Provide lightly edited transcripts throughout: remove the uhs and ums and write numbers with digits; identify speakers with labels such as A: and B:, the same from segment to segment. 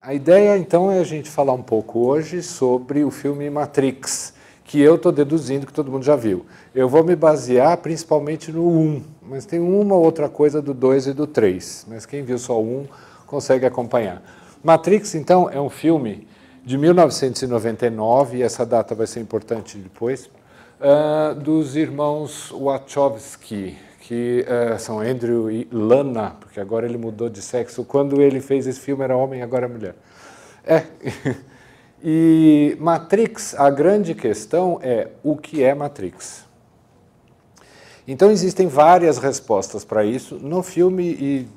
A: A ideia, então, é a gente falar um pouco hoje sobre o filme Matrix, que eu estou deduzindo que todo mundo já viu. Eu vou me basear principalmente no 1, mas tem uma outra coisa do 2 e do 3, mas quem viu só o 1 consegue acompanhar. Matrix, então, é um filme de 1999, e essa data vai ser importante depois, dos irmãos Wachowski, que são Andrew e Lana, porque agora ele mudou de sexo. Quando ele fez esse filme era homem, agora é mulher. E Matrix, a grande questão é o que é Matrix. Então existem várias respostas para isso no filme e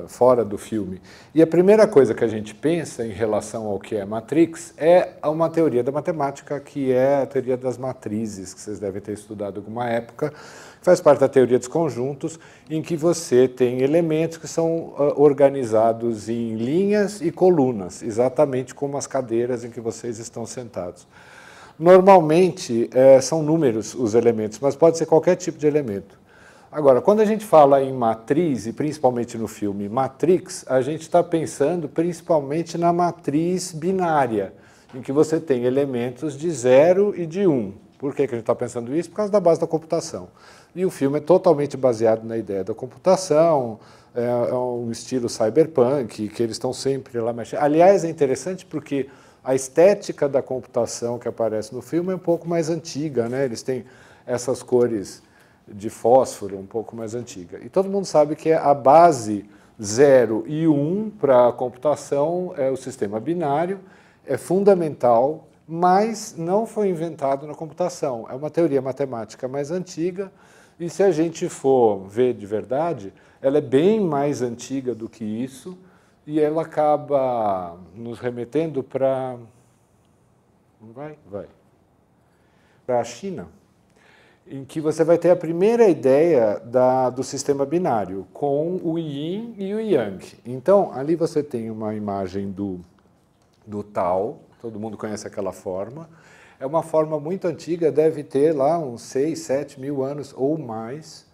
A: fora do filme. E a primeira coisa que a gente pensa em relação ao que é Matrix é uma teoria da matemática, que é a teoria das matrizes, que vocês devem ter estudado em alguma época, faz parte da teoria dos conjuntos, em que você tem elementos que são organizados em linhas e colunas, exatamente como as cadeiras em que vocês estão sentados. Normalmente são números os elementos, mas pode ser qualquer tipo de elemento. Agora, quando a gente fala em matriz, e principalmente no filme Matrix, a gente está pensando principalmente na matriz binária, em que você tem elementos de 0 e de 1. Por que a gente está pensando isso? Por causa da base da computação. E o filme é totalmente baseado na ideia da computação, é um estilo cyberpunk, que eles estão sempre lá mexendo. Aliás, é interessante porque a estética da computação que aparece no filme é um pouco mais antiga, né? Eles têm essas cores de fósforo um pouco mais antiga. E todo mundo sabe que a base 0 e 1 para a computação é o sistema binário, é fundamental, mas não foi inventado na computação. É uma teoria matemática mais antiga, e se a gente for ver de verdade, ela é bem mais antiga do que isso, e ela acaba nos remetendo para... Vai? Vai. Para a China, em que você vai ter a primeira ideia do sistema binário, com o Yin e o Yang. Então, ali você tem uma imagem do Tao, todo mundo conhece aquela forma. É uma forma muito antiga, deve ter lá uns 6, 7 mil anos ou mais.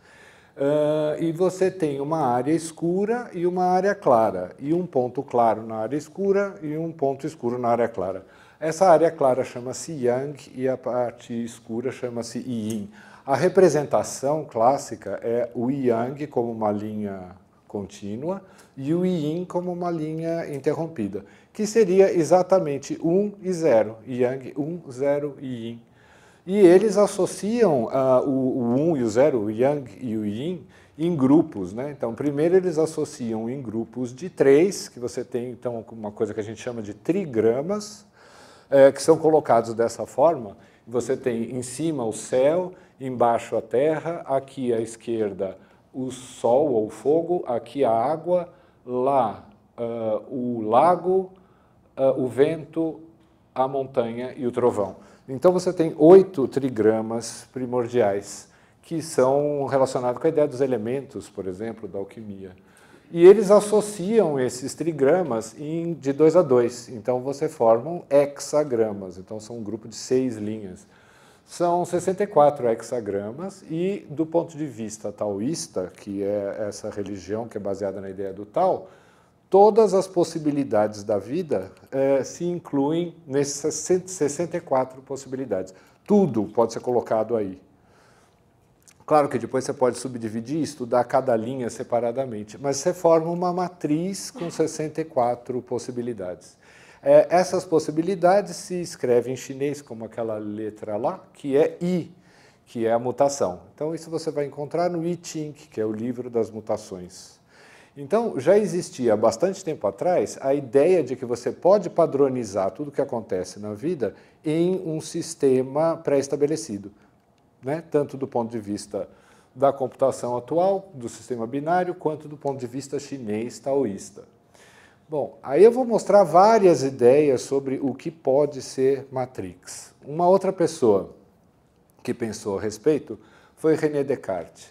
A: E você tem uma área escura e uma área clara, e um ponto claro na área escura e um ponto escuro na área clara. Essa área clara chama-se Yang e a parte escura chama-se Yin. A representação clássica é o Yang como uma linha contínua e o Yin como uma linha interrompida, que seria exatamente 1 e 0, Yang 1, 0 e Yin. E eles associam o 1 e o 0, o Yang e o Yin, em grupos, né? Então, primeiro eles associam em grupos de 3, que você tem então uma coisa que a gente chama de trigramas, que são colocados dessa forma. Você tem em cima o céu, embaixo a terra, aqui à esquerda o sol ou o fogo, aqui a água, lá o lago, o vento, a montanha e o trovão. Então você tem 8 trigramas primordiais, que são relacionados com a ideia dos elementos, por exemplo, da alquimia. E eles associam esses trigramas de 2 a 2. Então você forma hexagramas. Então são um grupo de 6 linhas. São 64 hexagramas e, do ponto de vista taoísta, que é essa religião que é baseada na ideia do Tao, todas as possibilidades da vida se incluem nessas 64 possibilidades. Tudo pode ser colocado aí. Claro que depois você pode subdividir e estudar cada linha separadamente, mas você forma uma matriz com 64 possibilidades. Essas possibilidades se escrevem em chinês como aquela letra lá, que é I, que é a mutação. Então isso você vai encontrar no I Ching, que é o livro das mutações. Então já existia há bastante tempo atrás a ideia de que você pode padronizar tudo o que acontece na vida em um sistema pré-estabelecido, né? Tanto do ponto de vista da computação atual, do sistema binário, quanto do ponto de vista chinês taoísta. Bom, aí eu vou mostrar várias ideias sobre o que pode ser Matrix. Uma outra pessoa que pensou a respeito foi René Descartes.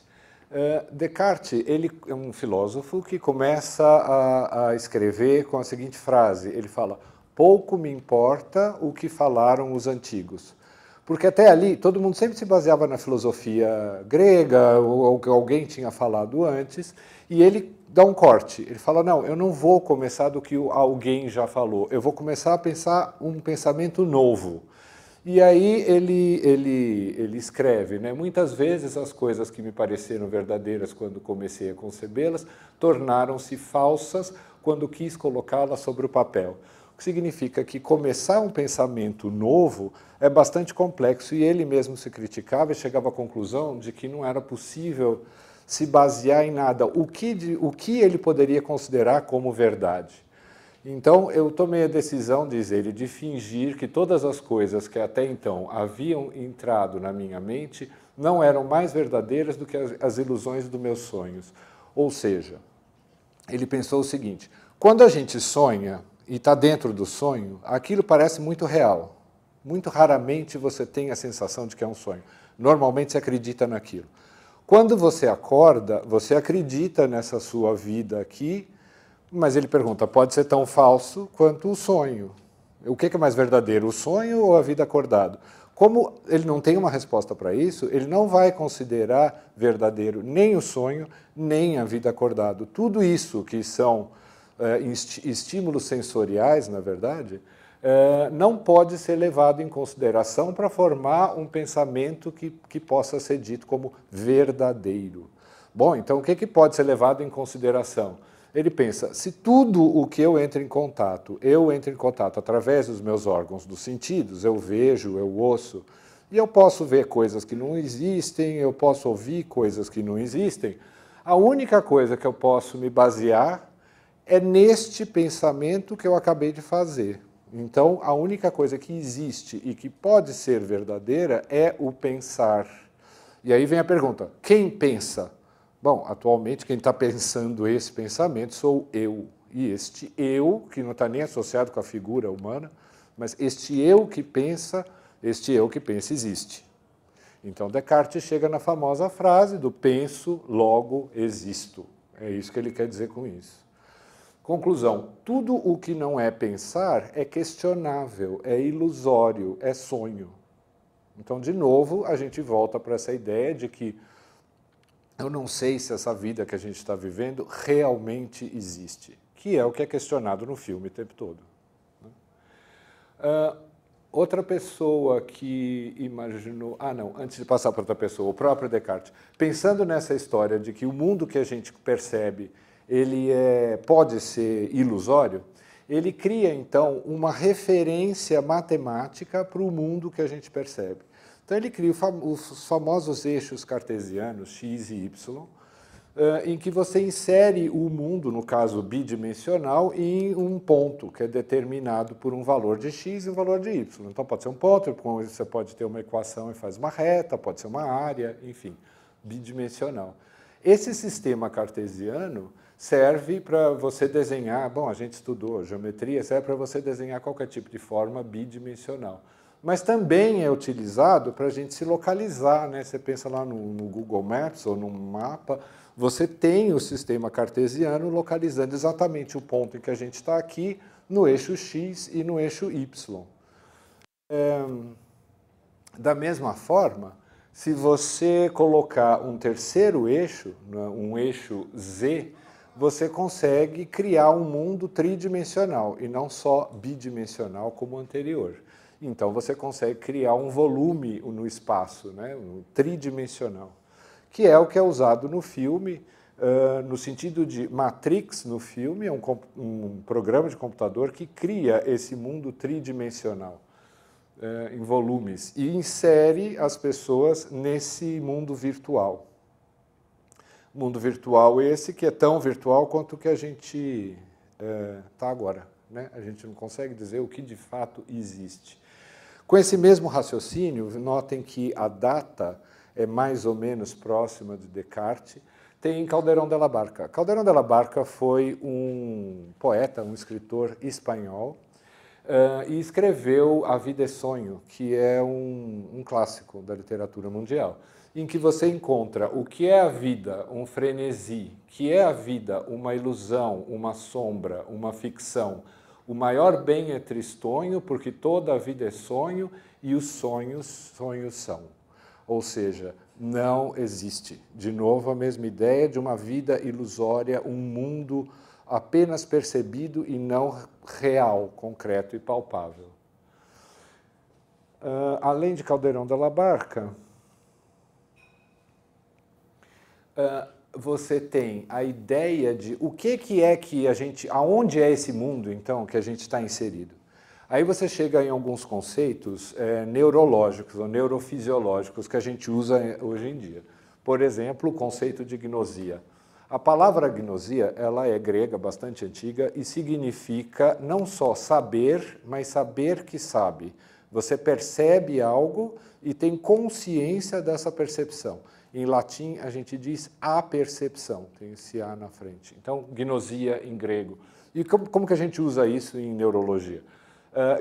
A: Descartes, ele é um filósofo que começa a escrever com a seguinte frase, ele fala: pouco me importa o que falaram os antigos, Porque até ali, todo mundo sempre se baseava na filosofia grega, ou que alguém tinha falado antes, e ele dá um corte. Ele fala, não, eu não vou começar do que alguém já falou, eu vou começar a pensar um pensamento novo. E aí ele escreve, né? Muitas vezes as coisas que me pareceram verdadeiras quando comecei a concebê-las tornaram-se falsas quando quis colocá-las sobre o papel. O que significa que começar um pensamento novo é bastante complexo e ele mesmo se criticava e chegava à conclusão de que não era possível se basear em nada. O que ele poderia considerar como verdade? Então, eu tomei a decisão, diz ele, de fingir que todas as coisas que até então haviam entrado na minha mente não eram mais verdadeiras do que as ilusões dos meus sonhos. Ou seja, ele pensou o seguinte, quando a gente sonha e está dentro do sonho, aquilo parece muito real. Muito raramente você tem a sensação de que é um sonho. Normalmente você acredita naquilo. Quando você acorda, você acredita nessa sua vida aqui, mas ele pergunta, pode ser tão falso quanto o sonho. O que é mais verdadeiro, o sonho ou a vida acordada? Como ele não tem uma resposta para isso, ele não vai considerar verdadeiro nem o sonho, nem a vida acordada. Tudo isso que são estímulos sensoriais, na verdade, não pode ser levado em consideração para formar um pensamento que possa ser dito como verdadeiro. Bom, então o que pode ser levado em consideração? Ele pensa, se tudo o que eu entro em contato através dos meus órgãos dos sentidos, eu vejo, eu ouço, e eu posso ver coisas que não existem, eu posso ouvir coisas que não existem, a única coisa que eu posso me basear é neste pensamento que eu acabei de fazer. Então, a única coisa que existe e que pode ser verdadeira é o pensar. E aí vem a pergunta, quem pensa? Bom, atualmente quem está pensando esse pensamento sou eu. E este eu, que não está nem associado com a figura humana, mas este eu que pensa existe. Então Descartes chega na famosa frase do penso, logo existo. É isso que ele quer dizer com isso. Conclusão, tudo o que não é pensar é questionável, é ilusório, é sonho. Então, de novo, a gente volta para essa ideia de que eu não sei se essa vida que a gente está vivendo realmente existe, que é o que é questionado no filme o tempo todo. Outra pessoa que imaginou... antes de passar para outra pessoa, o próprio Descartes, pensando nessa história de que o mundo que a gente percebe ele pode ser ilusório, ele cria, então, uma referência matemática para o mundo que a gente percebe. Então, ele cria os famosos eixos cartesianos, x e y, em que você insere o mundo, no caso bidimensional, em um ponto que é determinado por um valor de x e um valor de y. Então, pode ser um ponto, você pode ter uma equação e faz uma reta, pode ser uma área, enfim, bidimensional. Esse sistema cartesiano serve para você desenhar, bom, a gente estudou geometria, serve para você desenhar qualquer tipo de forma bidimensional. Mas também é utilizado para a gente se localizar, né? Você pensa lá no Google Maps ou no mapa, você tem o sistema cartesiano localizando exatamente o ponto em que a gente está aqui, no eixo X e no eixo Y. Da mesma forma, se você colocar um terceiro eixo, um eixo Z, você consegue criar um mundo tridimensional e não só bidimensional como o anterior. Então, você consegue criar um volume no espaço, né, um tridimensional, que é o que é usado no filme, no sentido de Matrix no filme, é um programa de computador que cria esse mundo tridimensional em volumes e insere as pessoas nesse mundo virtual. Mundo virtual esse que é tão virtual quanto o que a gente está agora, né? A gente não consegue dizer o que de fato existe. Com esse mesmo raciocínio, notem que a data é mais ou menos próxima de Descartes, tem Calderón de la Barca. Calderón de la Barca foi um poeta, um escritor espanhol, e escreveu A Vida é Sonho, que é um clássico da literatura mundial, em que você encontra o que é a vida, um frenesi, que é a vida, uma ilusão, uma sombra, uma ficção, O maior bem é tristonho, porque toda a vida é sonho e os sonhos, sonhos são. Ou seja, não existe. De novo, a mesma ideia de uma vida ilusória, um mundo apenas percebido e não real, concreto e palpável. Além de Caldeirão da La Barca, você tem a ideia de o que é que a gente, aonde é esse mundo, então, que a gente está inserido. Aí você chega em alguns conceitos neurológicos ou neurofisiológicos que a gente usa hoje em dia. Por exemplo, o conceito de gnosia. A palavra gnosia, ela é grega, bastante antiga, e significa não só saber, mas saber que sabe. Você percebe algo e tem consciência dessa percepção. Em latim, a gente diz apercepção, tem esse A na frente. Então, gnosia em grego. E como que a gente usa isso em neurologia?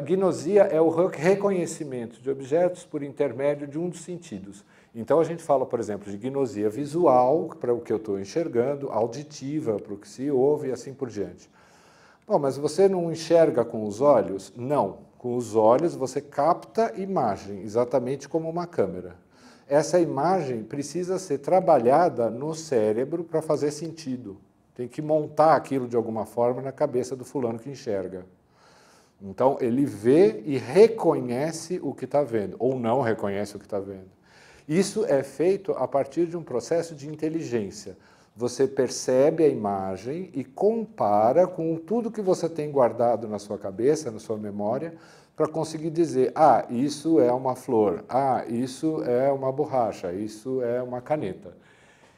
A: Gnosia é o reconhecimento de objetos por intermédio de um dos sentidos. Então, a gente fala, por exemplo, de gnosia visual, para o que eu estou enxergando, auditiva, para o que se ouve e assim por diante. Bom, mas você não enxerga com os olhos? Não. Com os olhos você capta imagem, exatamente como uma câmera. Essa imagem precisa ser trabalhada no cérebro para fazer sentido. Tem que montar aquilo de alguma forma na cabeça do fulano que enxerga. Então, ele vê e reconhece o que está vendo, ou não reconhece o que está vendo. Isso é feito a partir de um processo de inteligência. Você percebe a imagem e compara com tudo que você tem guardado na sua cabeça, na sua memória, para conseguir dizer, ah, isso é uma flor, ah, isso é uma borracha, isso é uma caneta.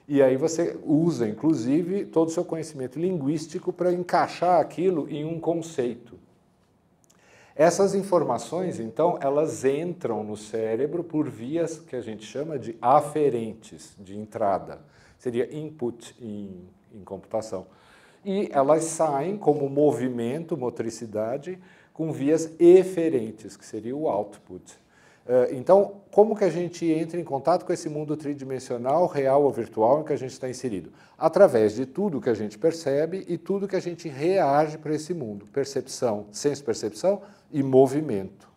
A: E aí você usa, inclusive, todo o seu conhecimento linguístico para encaixar aquilo em um conceito. Essas informações, então, elas entram no cérebro por vias que a gente chama de aferentes, de entrada. Seria input em computação. E elas saem como movimento, motricidade, com vias eferentes, que seria o output. Então, como que a gente entra em contato com esse mundo tridimensional, real ou virtual, em que a gente está inserido? Através de tudo que a gente percebe e tudo que a gente reage para esse mundo. Percepção, senso-percepção e movimento.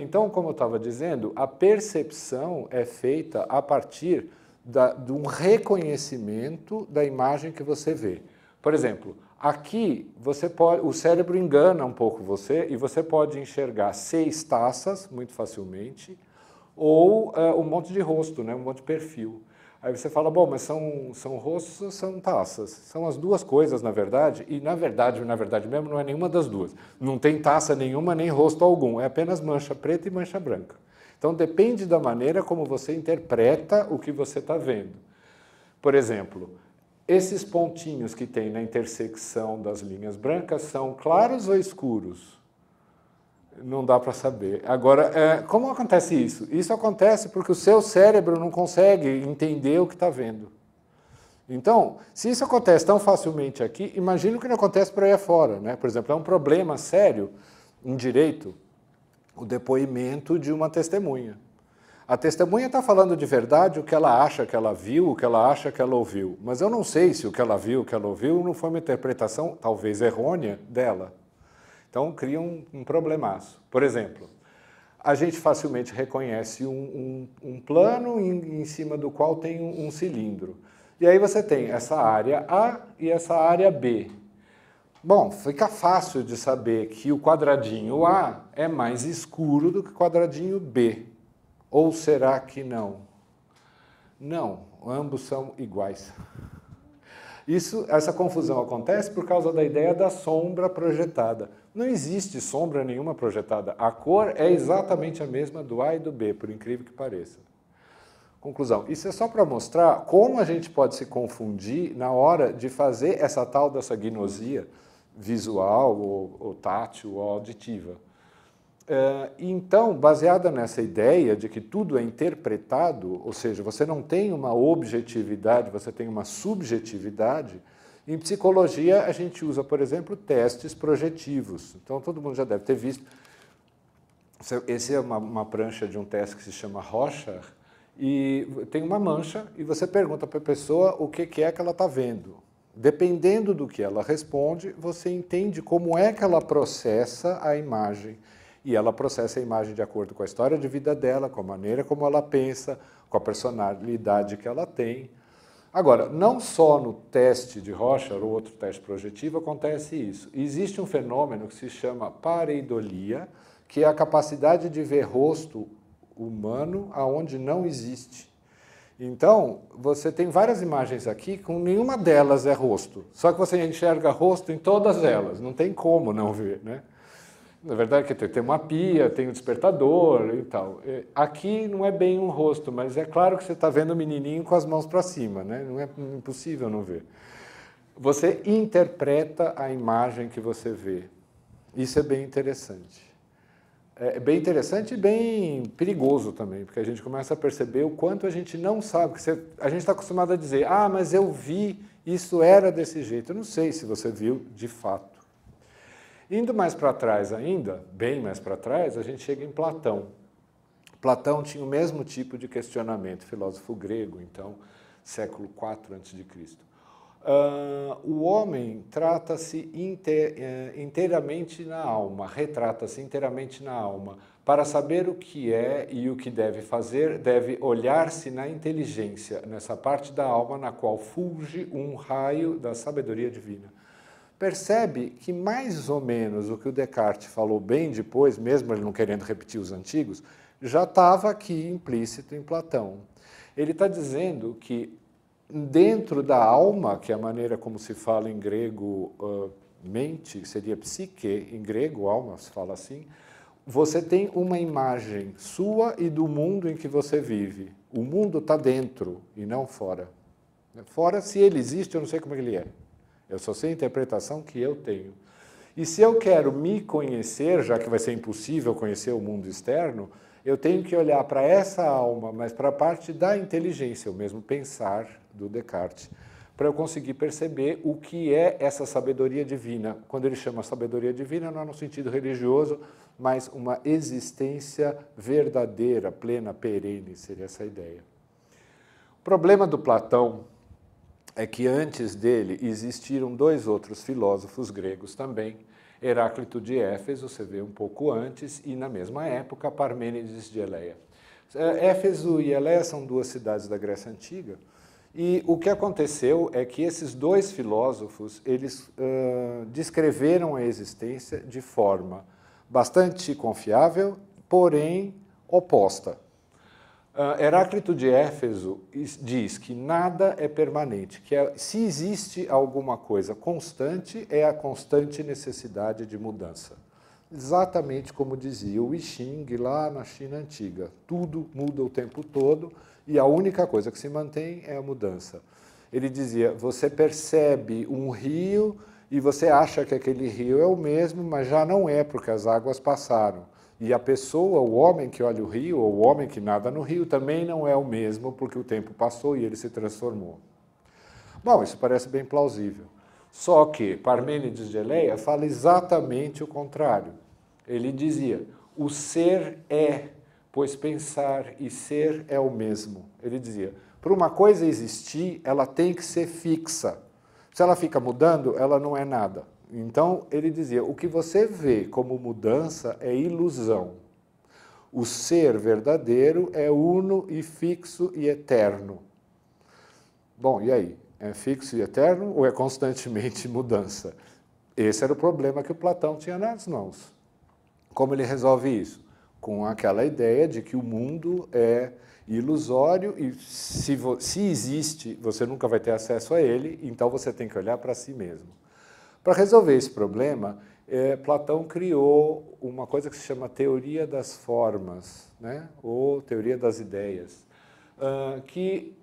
A: Então, como eu estava dizendo, a percepção é feita a partir de um reconhecimento da imagem que você vê. Por exemplo, aqui o cérebro engana um pouco você e você pode enxergar 6 taças muito facilmente ou um monte de rosto, né, um monte de perfil. Aí você fala, bom, mas são rostos ou são taças? São as duas coisas, na verdade, e na verdade mesmo, não é nenhuma das duas. Não tem taça nenhuma, nem rosto algum, é apenas mancha preta e mancha branca. Então depende da maneira como você interpreta o que você está vendo. Por exemplo, esses pontinhos que tem na intersecção das linhas brancas são claros ou escuros? Não dá para saber. Agora, como acontece isso? Isso acontece porque o seu cérebro não consegue entender o que está vendo. Então, se isso acontece tão facilmente aqui, imagina o que não acontece por aí afora, né? Por exemplo, é um problema sério em direito o depoimento de uma testemunha. A testemunha está falando de verdade o que ela acha que ela viu, o que ela acha que ela ouviu. Mas eu não sei se o que ela viu, o que ela ouviu, não foi uma interpretação, talvez errônea, dela. Então, cria um problemaço. Por exemplo, a gente facilmente reconhece um plano em cima do qual tem um cilindro. E aí você tem essa área A e essa área B. Bom, fica fácil de saber que o quadradinho A é mais escuro do que o quadradinho B. Ou será que não? Não, ambos são iguais. Essa confusão acontece por causa da ideia da sombra projetada. Não existe sombra nenhuma projetada. A cor é exatamente a mesma do A e do B, por incrível que pareça. Conclusão, isso é só para mostrar como a gente pode se confundir na hora de fazer essa tal dessa gnosia visual, ou tátil, ou auditiva. Então, baseada nessa ideia de que tudo é interpretado, ou seja, você não tem uma objetividade, você tem uma subjetividade, em psicologia a gente usa, por exemplo, testes projetivos. Então, todo mundo já deve ter visto. Essa é uma prancha de um teste que se chama Rorschach, e tem uma mancha, e você pergunta para a pessoa o que é que ela está vendo. Dependendo do que ela responde, você entende como é que ela processa a imagem. E ela processa a imagem de acordo com a história de vida dela, com a maneira como ela pensa, com a personalidade que ela tem. Agora, não só no teste de Rorschach ou outro teste projetivo acontece isso. Existe um fenômeno que se chama pareidolia, que é a capacidade de ver rosto humano aonde não existe. Então, você tem várias imagens aqui, com nenhuma delas é rosto. Só que você enxerga rosto em todas elas, não tem como não ver, né? Na verdade, tem uma pia, tem um despertador e tal. Aqui não é bem um rosto, mas é claro que você está vendo o menininho com as mãos para cima, né? Não é impossível não ver. Você interpreta a imagem que você vê. Isso é bem interessante. É bem interessante e bem perigoso também, porque a gente começa a perceber o quanto a gente não sabe. A gente está acostumado a dizer, ah, mas eu vi, isso era desse jeito. Eu não sei se você viu de fato. Indo mais para trás ainda, bem mais para trás, a gente chega em Platão. Platão tinha o mesmo tipo de questionamento, filósofo grego, então, século IV a.C. O homem trata-se inteiramente na alma, retrata-se inteiramente na alma. Para saber o que é e o que deve fazer, deve olhar-se na inteligência, nessa parte da alma na qual fulge um raio da sabedoria divina. Percebe que mais ou menos o que o Descartes falou bem depois, mesmo ele não querendo repetir os antigos, já estava aqui implícito em Platão. Ele está dizendo que dentro da alma, que é a maneira como se fala em grego, mente, seria psique, em grego, alma se fala assim, você tem uma imagem sua e do mundo em que você vive. O mundo está dentro e não fora. Fora, se ele existe, eu não sei como ele é. Eu só sei a interpretação que eu tenho. E se eu quero me conhecer, já que vai ser impossível conhecer o mundo externo, eu tenho que olhar para essa alma, mas para a parte da inteligência, o mesmo pensar do Descartes, para eu conseguir perceber o que é essa sabedoria divina. Quando ele chama sabedoria divina, não é no sentido religioso, mas uma existência verdadeira, plena, perene, seria essa ideia. O problema do Platão é que antes dele existiram dois outros filósofos gregos também, Heráclito de Éfeso, você vê um pouco antes, e na mesma época Parmênides de Eleia. Éfeso e Eleia são duas cidades da Grécia Antiga, e o que aconteceu é que esses dois filósofos, eles descreveram a existência de forma bastante confiável, porém oposta. Heráclito de Éfeso diz que nada é permanente, que se existe alguma coisa constante, é a constante necessidade de mudança. Exatamente como dizia o I Ching lá na China antiga. Tudo muda o tempo todo e a única coisa que se mantém é a mudança. Ele dizia, você percebe um rio e você acha que aquele rio é o mesmo, mas já não é, porque as águas passaram. E a pessoa, o homem que olha o rio, ou o homem que nada no rio, também não é o mesmo, porque o tempo passou e ele se transformou. Bom, isso parece bem plausível. Só que Parmênides de Eleia fala exatamente o contrário. Ele dizia, o ser é, pois pensar e ser é o mesmo. Ele dizia, para uma coisa existir, ela tem que ser fixa. Se ela fica mudando, ela não é nada. Então, ele dizia, o que você vê como mudança é ilusão. O ser verdadeiro é uno e fixo e eterno. Bom, e aí? É fixo e eterno ou é constantemente mudança? Esse era o problema que o Platão tinha nas mãos. Como ele resolve isso? Com aquela ideia de que o mundo é ilusório e se existe, você nunca vai ter acesso a ele, então você tem que olhar para si mesmo. Para resolver esse problema, Platão criou uma coisa que se chama teoria das formas, né? Ou teoria das ideias, que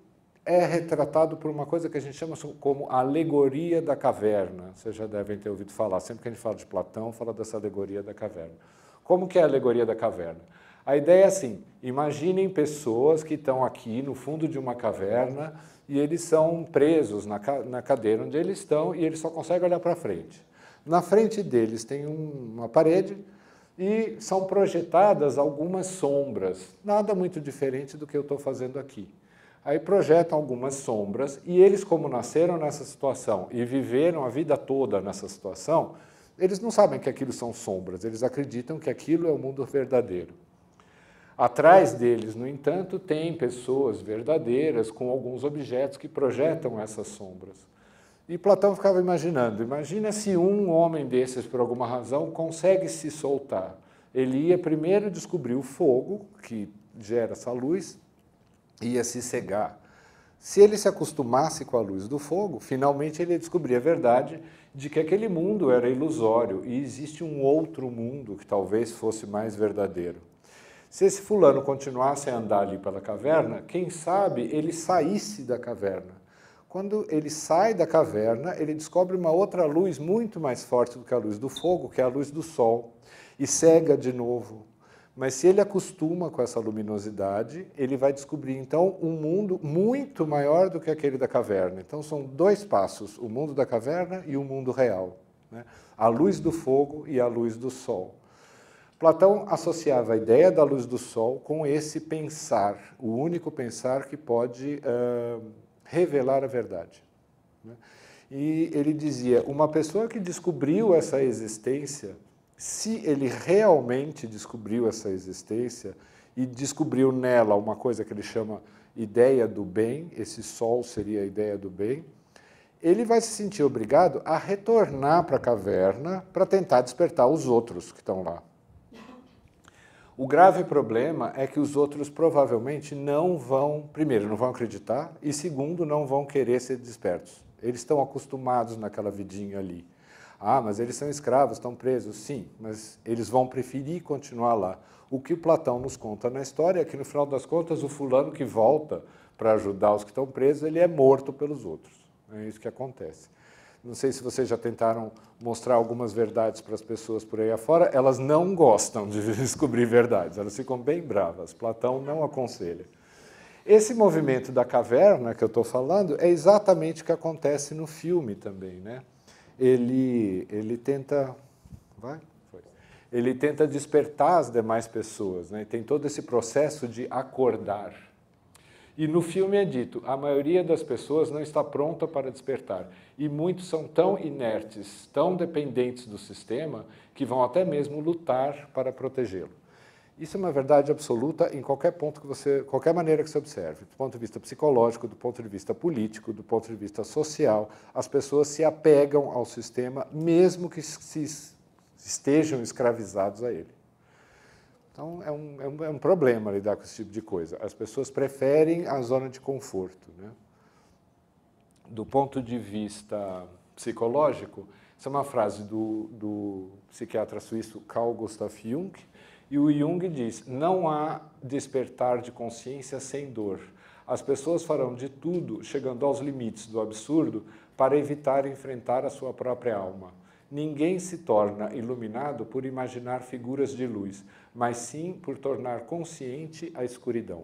A: é retratado por uma coisa que a gente chama como alegoria da caverna. Vocês já devem ter ouvido falar, sempre que a gente fala de Platão, fala dessa alegoria da caverna. Como que é a alegoria da caverna? A ideia é assim, imaginem pessoas que estão aqui no fundo de uma caverna e eles são presos na cadeira onde eles estão e eles só conseguem olhar para frente. Na frente deles tem uma parede e são projetadas algumas sombras, nada muito diferente do que eu estou fazendo aqui. Aí projetam algumas sombras e eles, como nasceram nessa situação e viveram a vida toda nessa situação, eles não sabem que aquilo são sombras, eles acreditam que aquilo é o mundo verdadeiro. Atrás deles, no entanto, tem pessoas verdadeiras com alguns objetos que projetam essas sombras. E Platão ficava imaginando, imagina se um homem desses, por alguma razão, consegue se soltar. Ele ia primeiro descobrir o fogo, que gera essa luz, ia se cegar. Se ele se acostumasse com a luz do fogo, finalmente ele ia descobrir a verdade de que aquele mundo era ilusório e existe um outro mundo que talvez fosse mais verdadeiro. Se esse fulano continuasse a andar ali pela caverna, quem sabe ele saísse da caverna. Quando ele sai da caverna, ele descobre uma outra luz muito mais forte do que a luz do fogo, que é a luz do sol, e cega de novo. Mas se ele acostuma com essa luminosidade, ele vai descobrir, então, um mundo muito maior do que aquele da caverna. Então, são dois passos, o mundo da caverna e o mundo real, né? A luz do fogo e a luz do sol. Platão associava a ideia da luz do sol com esse pensar, o único pensar que pode revelar a verdade, né? E ele dizia, uma pessoa que descobriu essa existência, se ele realmente descobriu essa existência e descobriu nela uma coisa que ele chama ideia do bem, esse sol seria a ideia do bem, ele vai se sentir obrigado a retornar para a caverna para tentar despertar os outros que estão lá. O grave problema é que os outros provavelmente não vão, primeiro, não vão acreditar e, segundo, não vão querer ser despertos. Eles estão acostumados naquela vidinha ali. Ah, mas eles são escravos, estão presos. Sim, mas eles vão preferir continuar lá. O que o Platão nos conta na história é que, no final das contas, o fulano que volta para ajudar os que estão presos, ele é morto pelos outros. É isso que acontece. Não sei se vocês já tentaram mostrar algumas verdades para as pessoas por aí afora, elas não gostam de descobrir verdades, elas ficam bem bravas. Platão não aconselha. Esse movimento da caverna que eu estou falando é exatamente o que acontece no filme também, né? Ele tenta... Ele tenta despertar as demais pessoas, né? Tem todo esse processo de acordar. E no filme é dito, a maioria das pessoas não está pronta para despertar. E muitos são tão inertes, tão dependentes do sistema, que vão até mesmo lutar para protegê-lo. Isso é uma verdade absoluta em qualquer ponto que você, qualquer maneira que você observe. Do ponto de vista psicológico, do ponto de vista político, do ponto de vista social, as pessoas se apegam ao sistema, mesmo que estejam escravizados a ele. Então, é um problema lidar com esse tipo de coisa. As pessoas preferem a zona de conforto, né? Do ponto de vista psicológico, essa é uma frase do psiquiatra suíço Carl Gustav Jung, e o Jung diz, não há despertar de consciência sem dor. As pessoas farão de tudo, chegando aos limites do absurdo, para evitar enfrentar a sua própria alma. Ninguém se torna iluminado por imaginar figuras de luz, mas sim por tornar consciente a escuridão.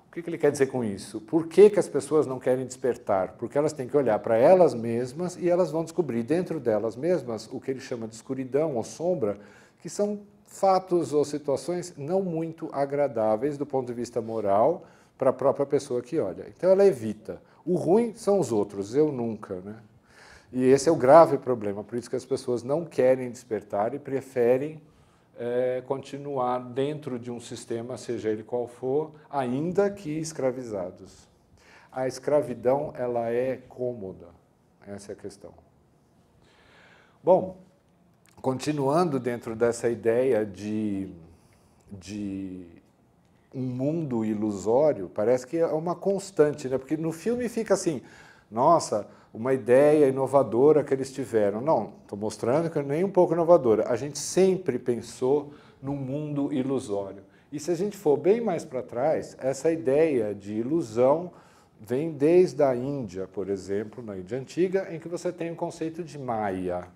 A: O que ele quer dizer com isso? Por que as pessoas não querem despertar? Porque elas têm que olhar para elas mesmas e elas vão descobrir dentro delas mesmas o que ele chama de escuridão ou sombra, que são fatos ou situações não muito agradáveis do ponto de vista moral para a própria pessoa que olha. Então ela evita. O ruim são os outros, eu nunca, né? E esse é o grave problema, por isso que as pessoas não querem despertar e preferem continuar dentro de um sistema, seja ele qual for, ainda que escravizados. A escravidão, ela é cômoda, essa é a questão. Bom, continuando dentro dessa ideia de um mundo ilusório, parece que é uma constante, né? Porque no filme fica assim, nossa, uma ideia inovadora que eles tiveram. Não, estou mostrando que nem um pouco inovadora. A gente sempre pensou num mundo ilusório. E se a gente for bem mais para trás, essa ideia de ilusão vem desde a Índia, por exemplo, na Índia Antiga, em que você tem o conceito de Maya.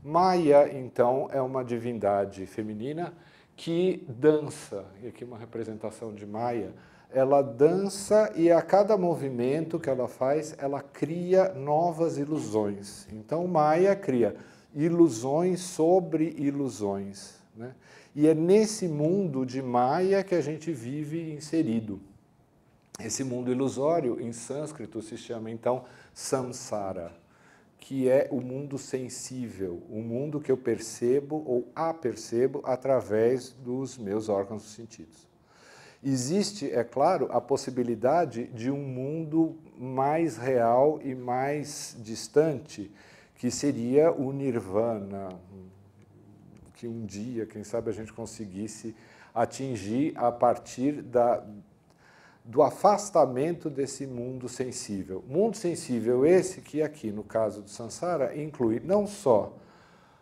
A: Maya, então, é uma divindade feminina que dança, e aqui uma representação de Maya, ela dança e a cada movimento que ela faz, ela cria novas ilusões. Então, Maya cria ilusões sobre ilusões, né? E é nesse mundo de Maya que a gente vive inserido. Esse mundo ilusório, em sânscrito, se chama então samsara, que é o mundo sensível, o mundo que eu percebo ou apercebo através dos meus órgãos dos sentidos. Existe, é claro, a possibilidade de um mundo mais real e mais distante, que seria o nirvana, que um dia, quem sabe, a gente conseguisse atingir a partir do afastamento desse mundo sensível. Mundo sensível esse que aqui, no caso do Sansara, inclui não só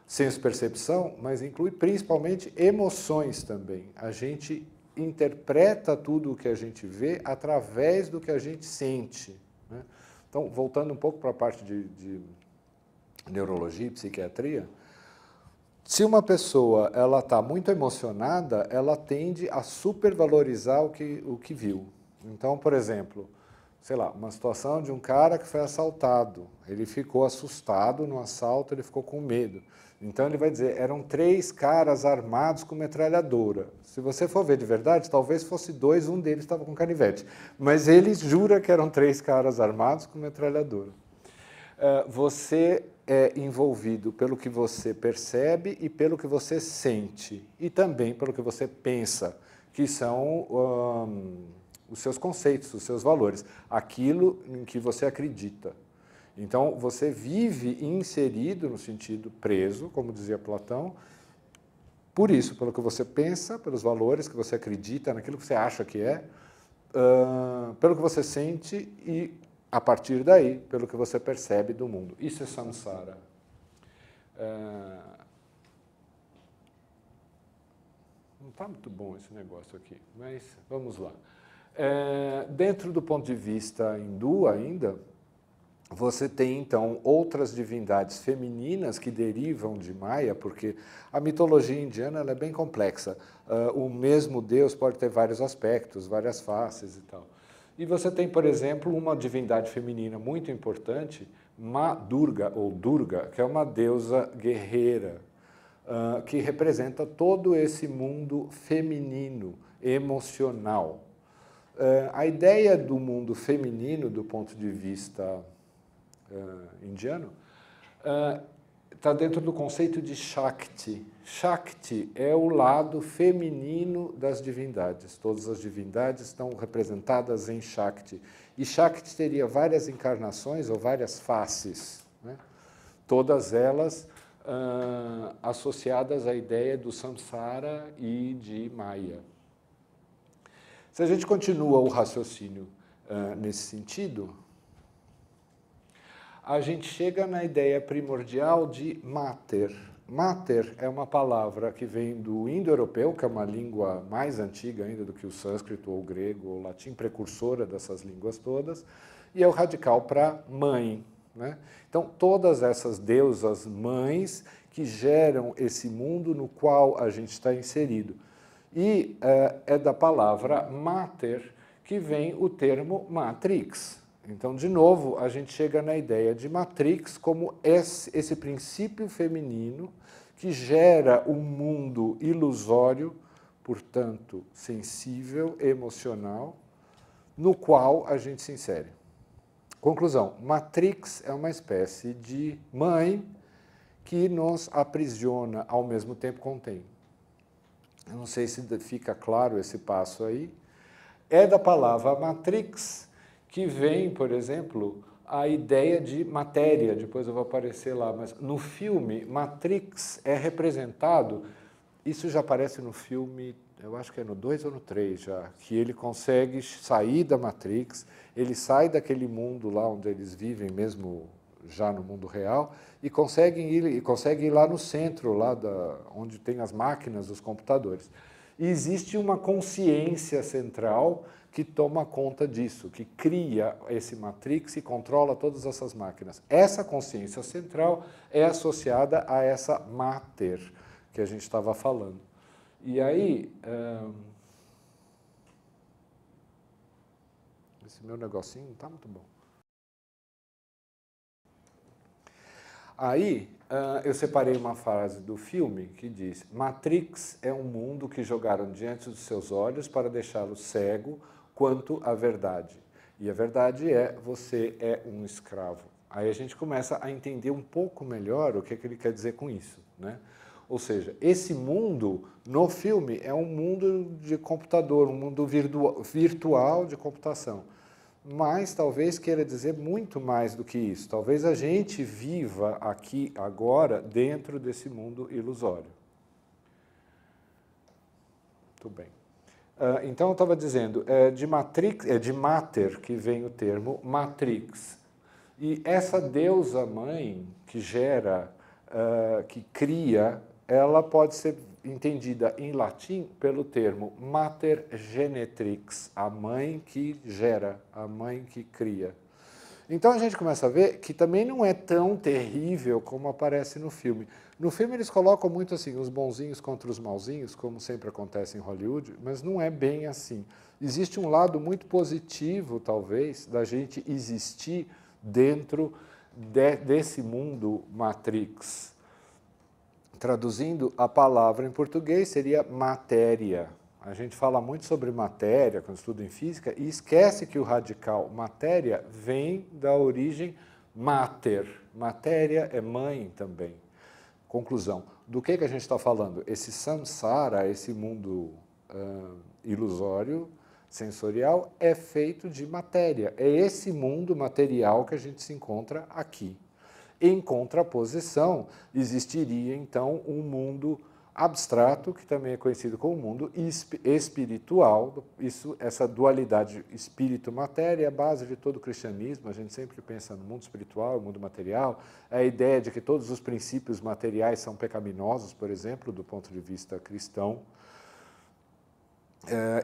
A: senso-percepção, mas inclui principalmente emoções também. A gente interpreta tudo o que a gente vê através do que a gente sente, né? Então, voltando um pouco para a parte de neurologia e psiquiatria, se uma pessoa ela está muito emocionada, ela tende a supervalorizar o que viu. Então, por exemplo, sei lá, uma situação de um cara que foi assaltado. Ele ficou assustado no assalto, ele ficou com medo. Então ele vai dizer, eram 3 caras armados com metralhadora. Se você for ver de verdade, talvez fosse 2, um deles estava com canivete. Mas ele jura que eram 3 caras armados com metralhadora. Você é envolvido pelo que você percebe e pelo que você sente. E também pelo que você pensa, que são os seus conceitos, os seus valores, aquilo em que você acredita. Então, você vive inserido no sentido preso, como dizia Platão, por isso, pelo que você pensa, pelos valores que você acredita, naquilo que você acha que é, pelo que você sente e, a partir daí, pelo que você percebe do mundo. Isso é samsara. Não está muito bom esse negócio aqui, mas vamos lá. Dentro do ponto de vista hindu ainda, você tem, então, outras divindades femininas que derivam de Maya, porque a mitologia indiana ela é bem complexa. O mesmo Deus pode ter vários aspectos, várias faces e tal. E você tem, por exemplo, uma divindade feminina muito importante, Ma Durga, ou Durga, que é uma deusa guerreira, que representa todo esse mundo feminino, emocional. A ideia do mundo feminino, do ponto de vista indiano, está dentro do conceito de Shakti. Shakti é o lado feminino das divindades. Todas as divindades estão representadas em Shakti. E Shakti teria várias encarnações ou várias faces, né? Todas elas associadas à ideia do samsara e de Maya. Se a gente continua o raciocínio nesse sentido, a gente chega na ideia primordial de mater. Mater é uma palavra que vem do indo-europeu, que é uma língua mais antiga ainda do que o sânscrito, ou o grego, ou o latim, precursora dessas línguas todas, e é o radical para mãe, né? Então, todas essas deusas mães que geram esse mundo no qual a gente está inserido. E é da palavra mater que vem o termo matrix. Então, de novo, a gente chega na ideia de matrix como esse princípio feminino que gera um mundo ilusório, portanto, sensível, emocional, no qual a gente se insere. Conclusão, matrix é uma espécie de mãe que nos aprisiona, ao mesmo tempo contém. Eu não sei se fica claro esse passo aí. É da palavra matrix que vem, por exemplo, a ideia de matéria, depois eu vou aparecer lá, mas no filme, Matrix é representado, isso já aparece no filme, eu acho que é no 2 ou no 3 já, que ele consegue sair da Matrix, ele sai daquele mundo lá onde eles vivem mesmo já no mundo real, e consegue ir lá no centro, lá onde tem as máquinas, os computadores. E existe uma consciência central que toma conta disso, que cria esse matrix e controla todas essas máquinas. Essa consciência central é associada a essa mater que a gente estava falando. E aí, esse meu negocinho não está muito bom. Aí, eu separei uma frase do filme que diz: Matrix é um mundo que jogaram diante dos seus olhos para deixá-lo cego, quanto à verdade. E a verdade é, você é um escravo. Aí a gente começa a entender um pouco melhor o que ele quer dizer com isso, né? Ou seja, esse mundo no filme é um mundo de computador, um mundo virtual de computação. Mas talvez queira dizer muito mais do que isso. Talvez a gente viva aqui, agora, dentro desse mundo ilusório. Muito bem. Então, eu estava dizendo, é de Mater que vem o termo Matrix. E essa deusa mãe que gera, que cria, ela pode ser entendida em latim pelo termo Mater Genetrix, a mãe que gera, a mãe que cria. Então a gente começa a ver que também não é tão terrível como aparece no filme. No filme eles colocam muito assim, os bonzinhos contra os malzinhos, como sempre acontece em Hollywood, mas não é bem assim. Existe um lado muito positivo, talvez, da gente existir dentro desse mundo Matrix. Traduzindo a palavra em português seria matéria. A gente fala muito sobre matéria quando estuda em física e esquece que o radical matéria vem da origem mater. Matéria é mãe também. Conclusão, do que a gente está falando? Esse samsara, esse mundo ilusório, sensorial, é feito de matéria. É esse mundo material que a gente se encontra aqui. Em contraposição, existiria então um mundo abstrato, que também é conhecido como mundo espiritual. Essa dualidade espírito-matéria é a base de todo o cristianismo. A gente sempre pensa no mundo espiritual, no mundo material. É a ideia de que todos os princípios materiais são pecaminosos, por exemplo, do ponto de vista cristão.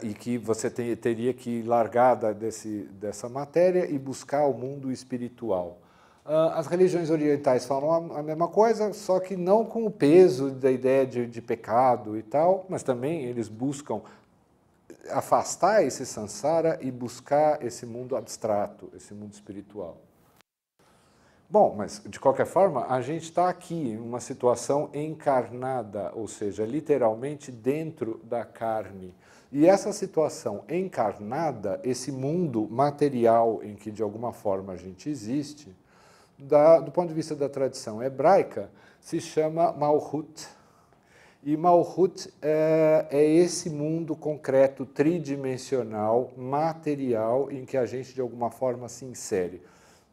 A: E que você teria que largar dessa matéria e buscar o mundo espiritual. As religiões orientais falam a mesma coisa, só que não com o peso da ideia de pecado e tal, mas também eles buscam afastar esse samsara e buscar esse mundo abstrato, esse mundo espiritual. Bom, mas de qualquer forma, a gente está aqui em uma situação encarnada, ou seja, literalmente dentro da carne. E essa situação encarnada, esse mundo material em que de alguma forma a gente existe, do ponto de vista da tradição hebraica, se chama Malhut. E Malhut é esse mundo concreto, tridimensional, material, em que a gente de alguma forma se insere.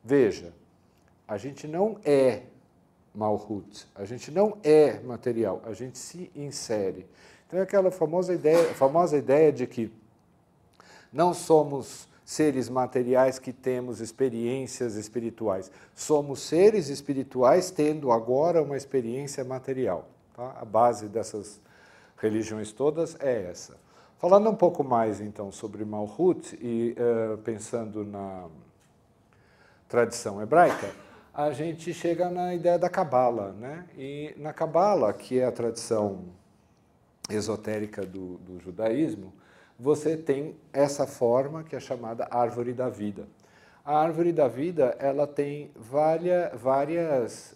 A: Veja, a gente não é Malhut, a gente não é material, a gente se insere. Então é aquela famosa ideia de que não somos seres materiais que temos experiências espirituais. Somos seres espirituais tendo agora uma experiência material. Tá? A base dessas religiões todas é essa. Falando um pouco mais, então, sobre Malhut e pensando na tradição hebraica, a gente chega na ideia da Cabala, né? E na Cabala, que é a tradição esotérica do judaísmo, você tem essa forma que é chamada árvore da vida. A árvore da vida, ela tem várias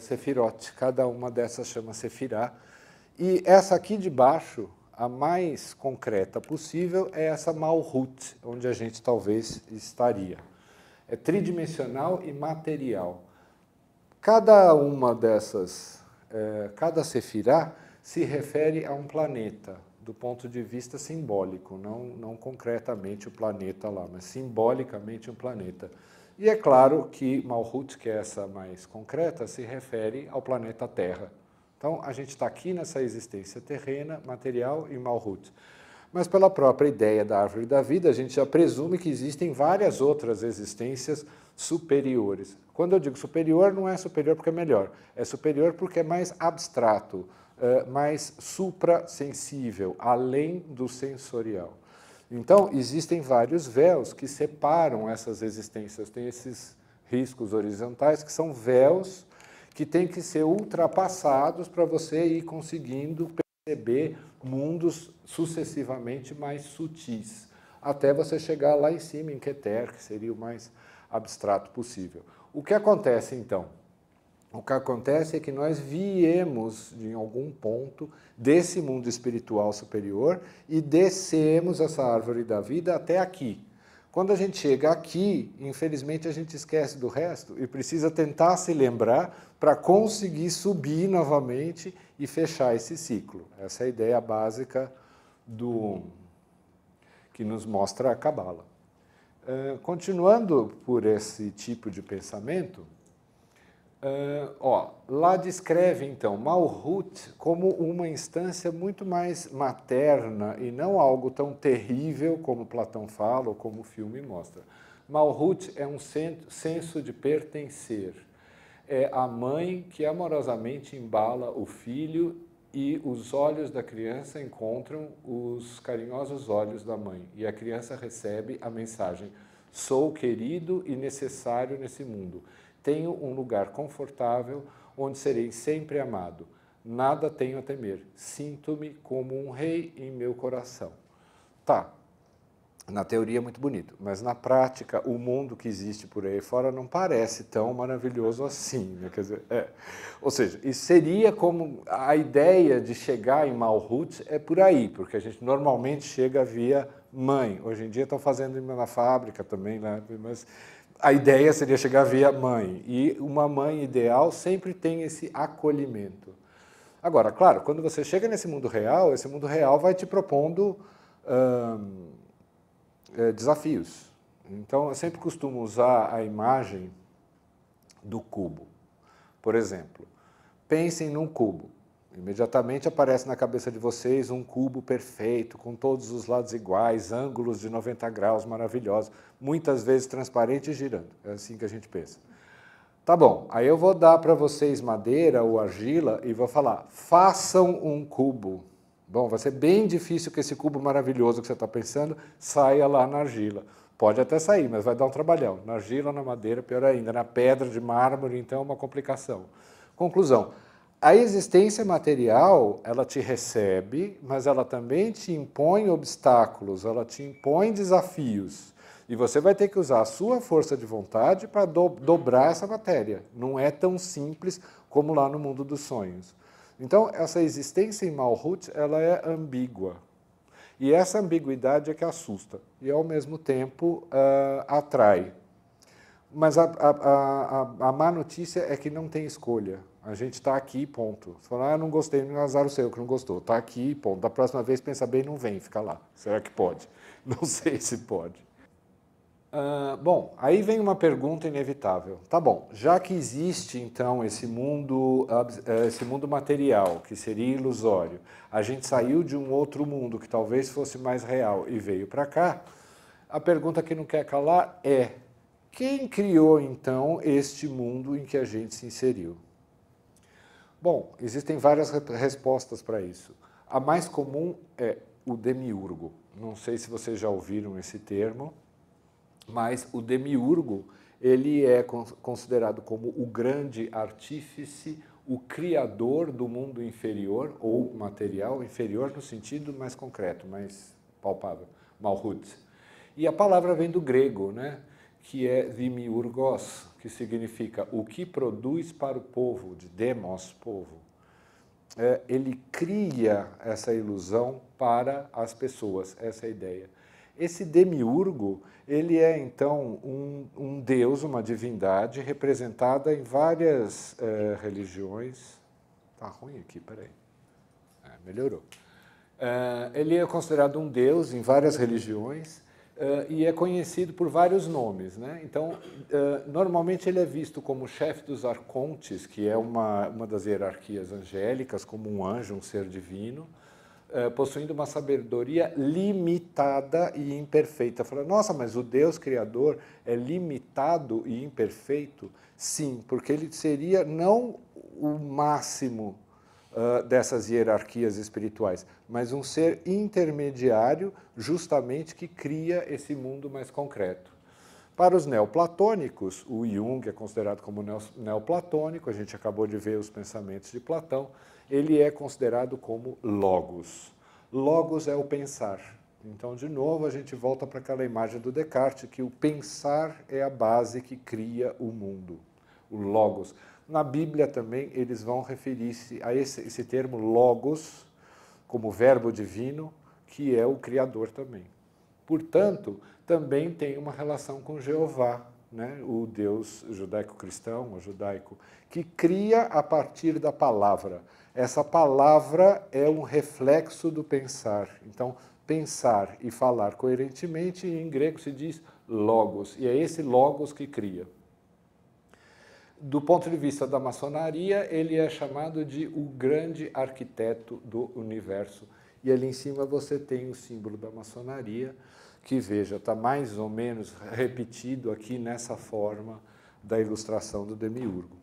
A: sefirot, cada uma dessas chama sefirá, e essa aqui de baixo, a mais concreta possível, é essa Malhut, onde a gente talvez estaria. É tridimensional e material. Cada uma dessas, cada sefirá se refere a um planeta, do ponto de vista simbólico, não concretamente o planeta lá, mas simbolicamente um planeta. E é claro que Malhut, que é essa mais concreta, se refere ao planeta Terra. Então, a gente está aqui nessa existência terrena, material e Malhut. Mas pela própria ideia da árvore da vida, a gente já presume que existem várias outras existências superiores. Quando eu digo superior, não é superior porque é melhor, é superior porque é mais abstrato, mais suprassensível, além do sensorial. Então, existem vários véus que separam essas existências. Tem esses riscos horizontais que são véus que têm que ser ultrapassados para você ir conseguindo perceber mundos sucessivamente mais sutis, até você chegar lá em cima, em Keter, que seria o mais abstrato possível. O que acontece, então? O que acontece é que nós viemos, em algum ponto, desse mundo espiritual superior e descemos essa árvore da vida até aqui. Quando a gente chega aqui, infelizmente a gente esquece do resto e precisa tentar se lembrar para conseguir subir novamente e fechar esse ciclo. Essa é a ideia básica que nos mostra a Cabala. Continuando por esse tipo de pensamento, lá descreve, então, Malhut como uma instância muito mais materna e não algo tão terrível como Platão fala ou como o filme mostra. Malhut é um senso de pertencer. É a mãe que amorosamente embala o filho e os olhos da criança encontram os carinhosos olhos da mãe. E a criança recebe a mensagem: sou querido e necessário nesse mundo. Tenho um lugar confortável onde serei sempre amado. Nada tenho a temer. Sinto-me como um rei em meu coração. Tá, na teoria é muito bonito, mas na prática o mundo que existe por aí fora não parece tão maravilhoso assim. Né? Quer dizer, ou seja, isso seria como a ideia de chegar em Malhut é por aí, porque a gente normalmente chega via mãe. Hoje em dia estão fazendo na fábrica também, né? Mas a ideia seria chegar via mãe, e uma mãe ideal sempre tem esse acolhimento. Agora, claro, quando você chega nesse mundo real, esse mundo real vai te propondo desafios. Então, eu sempre costumo usar a imagem do cubo. Por exemplo, pensem num cubo. Imediatamente aparece na cabeça de vocês um cubo perfeito, com todos os lados iguais, ângulos de 90 graus maravilhosos, muitas vezes transparente e girando. É assim que a gente pensa. Tá bom, aí eu vou dar para vocês madeira ou argila e vou falar, façam um cubo. Bom, vai ser bem difícil que esse cubo maravilhoso que você está pensando saia lá na argila. Pode até sair, mas vai dar um trabalhão. Na argila, na madeira, pior ainda. Na pedra de mármore, então, é uma complicação. Conclusão. A existência material, ela te recebe, mas ela também te impõe obstáculos, ela te impõe desafios. E você vai ter que usar a sua força de vontade para dobrar essa matéria. Não é tão simples como lá no mundo dos sonhos. Então, essa existência em Malhut, ela é ambígua. E essa ambiguidade é que assusta e, ao mesmo tempo, atrai. Mas a má notícia é que não tem escolha. A gente está aqui, ponto. Você fala, não gostei, não é azar o seu que não gostou. Está aqui, ponto. Da próxima vez, pensa bem, não vem, fica lá. Será que pode? Não sei se pode. Bom, aí vem uma pergunta inevitável. Tá bom, já que existe, então, esse mundo material, que seria ilusório, a gente saiu de um outro mundo que talvez fosse mais real e veio para cá, a pergunta que não quer calar é: quem criou, então, este mundo em que a gente se inseriu? Bom, existem várias respostas para isso. A mais comum é o demiurgo. Não sei se vocês já ouviram esse termo, mas o demiurgo, ele é considerado como o grande artífice, o criador do mundo inferior, ou material inferior no sentido mais concreto, mais palpável, Malhut. E a palavra vem do grego, né? Que é demiurgos, que significa o que produz para o povo, de demos, povo. Ele cria essa ilusão para as pessoas, essa é a ideia. Esse demiurgo, ele é então um deus, uma divindade representada em várias religiões. Tá ruim aqui, peraí. Melhorou. Ele é considerado um deus em várias religiões e é conhecido por vários nomes, né? Então, normalmente ele é visto como chefe dos arcontes, que é uma das hierarquias angélicas, como um anjo, um ser divino, possuindo uma sabedoria limitada e imperfeita. Fala, nossa, mas o Deus Criador é limitado e imperfeito? Sim, porque ele seria não o máximo dessas hierarquias espirituais, mas um ser intermediário, justamente que cria esse mundo mais concreto. Para os neoplatônicos, o Jung é considerado como neoplatônico, a gente acabou de ver os pensamentos de Platão, ele é considerado como logos. Logos é o pensar. Então, de novo, a gente volta para aquela imagem do Descartes, que o pensar é a base que cria o mundo, o logos. Na Bíblia também eles vão referir-se a esse termo logos, como verbo divino, que é o Criador também. Portanto, também tem uma relação com Jeová, né? O Deus judaico-cristão, ou judaico, que cria a partir da palavra. Essa palavra é um reflexo do pensar. Então, pensar e falar coerentemente, em grego se diz logos, e é esse logos que cria. Do ponto de vista da maçonaria, ele é chamado de o grande arquiteto do universo. E ali em cima você tem o símbolo da maçonaria, que, veja, está mais ou menos repetido aqui nessa forma da ilustração do Demiurgo.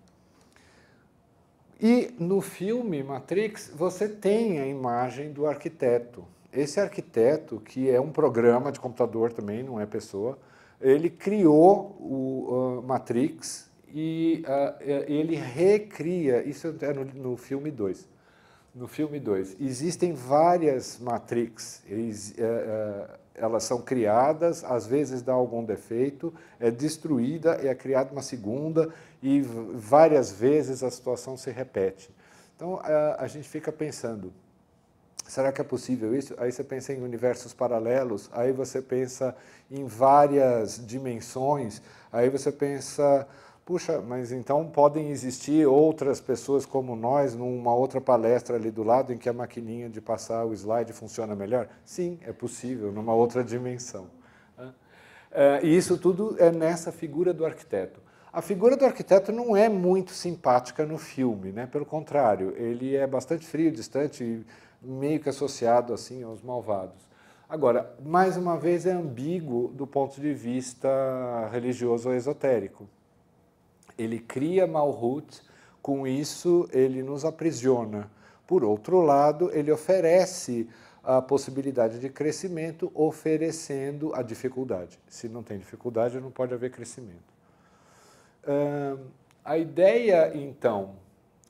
A: E no filme Matrix, você tem a imagem do arquiteto. Esse arquiteto, que é um programa de computador também, não é pessoa, ele criou o Matrix e ele recria, isso é no filme 2. No filme 2, existem várias Matrix, elas são criadas, às vezes dá algum defeito, é destruída, é criada uma segunda e várias vezes a situação se repete. Então a gente fica pensando, será que é possível isso? Aí você pensa em universos paralelos, aí você pensa em várias dimensões, aí você pensa, puxa, mas então podem existir outras pessoas como nós numa outra palestra ali do lado em que a maquininha de passar o slide funciona melhor? Sim, é possível, numa outra dimensão. E isso tudo é nessa figura do arquiteto. A figura do arquiteto não é muito simpática no filme, né? Pelo contrário, ele é bastante frio, distante, meio que associado assim aos malvados. Agora, mais uma vez, é ambíguo do ponto de vista religioso ou esotérico. Ele cria Malhut, com isso ele nos aprisiona. Por outro lado, ele oferece a possibilidade de crescimento, oferecendo a dificuldade. Se não tem dificuldade, não pode haver crescimento. A ideia, então,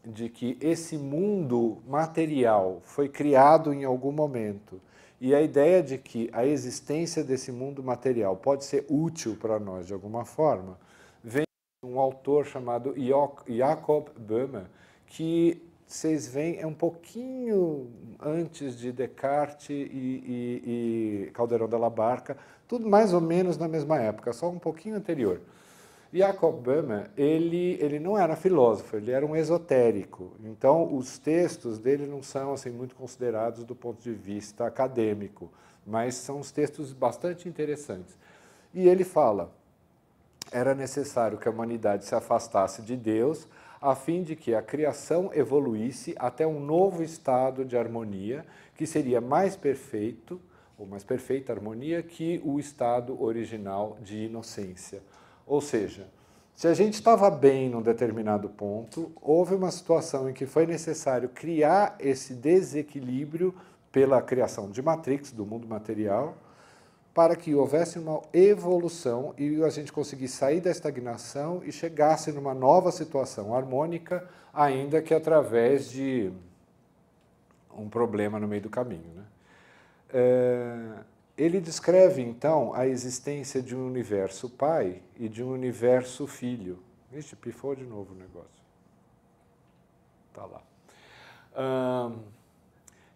A: de que esse mundo material foi criado em algum momento e a ideia de que a existência desse mundo material pode ser útil para nós de alguma forma, vem de um autor chamado Jacob Böhme, que vocês veem é um pouquinho antes de Descartes e Calderón de la Barca, tudo mais ou menos na mesma época, só um pouquinho anterior. Jacob Böhme, ele não era filósofo, ele era um esotérico. Então, os textos dele não são assim, muito considerados do ponto de vista acadêmico, mas são os textos bastante interessantes. E ele fala, era necessário que a humanidade se afastasse de Deus, a fim de que a criação evoluísse até um novo estado de harmonia, que seria mais perfeito, ou mais perfeita harmonia, que o estado original de inocência. Ou seja, se a gente estava bem num determinado ponto, houve uma situação em que foi necessário criar esse desequilíbrio pela criação de Matrix, do mundo material, para que houvesse uma evolução e a gente conseguisse sair da estagnação e chegasse numa nova situação harmônica, ainda que através de um problema no meio do caminho, né? Ele descreve, então, a existência de um universo pai e de um universo filho. Ixi, pifou de novo o negócio. Tá lá.